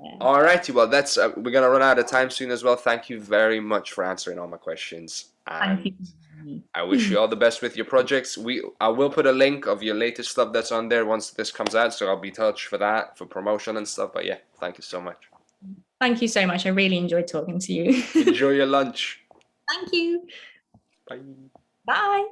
Yeah. All righty, well, that's we're gonna run out of time soon as well. Thank you very much for answering all my questions. And thank you. I wish you all the best with your projects. I will put a link of your latest stuff that's on there once this comes out, so I'll be in touch for that, for promotion and stuff. But yeah, thank you so much. Thank you so much. I really enjoyed talking to you. Enjoy your lunch. Thank you. Bye. Bye.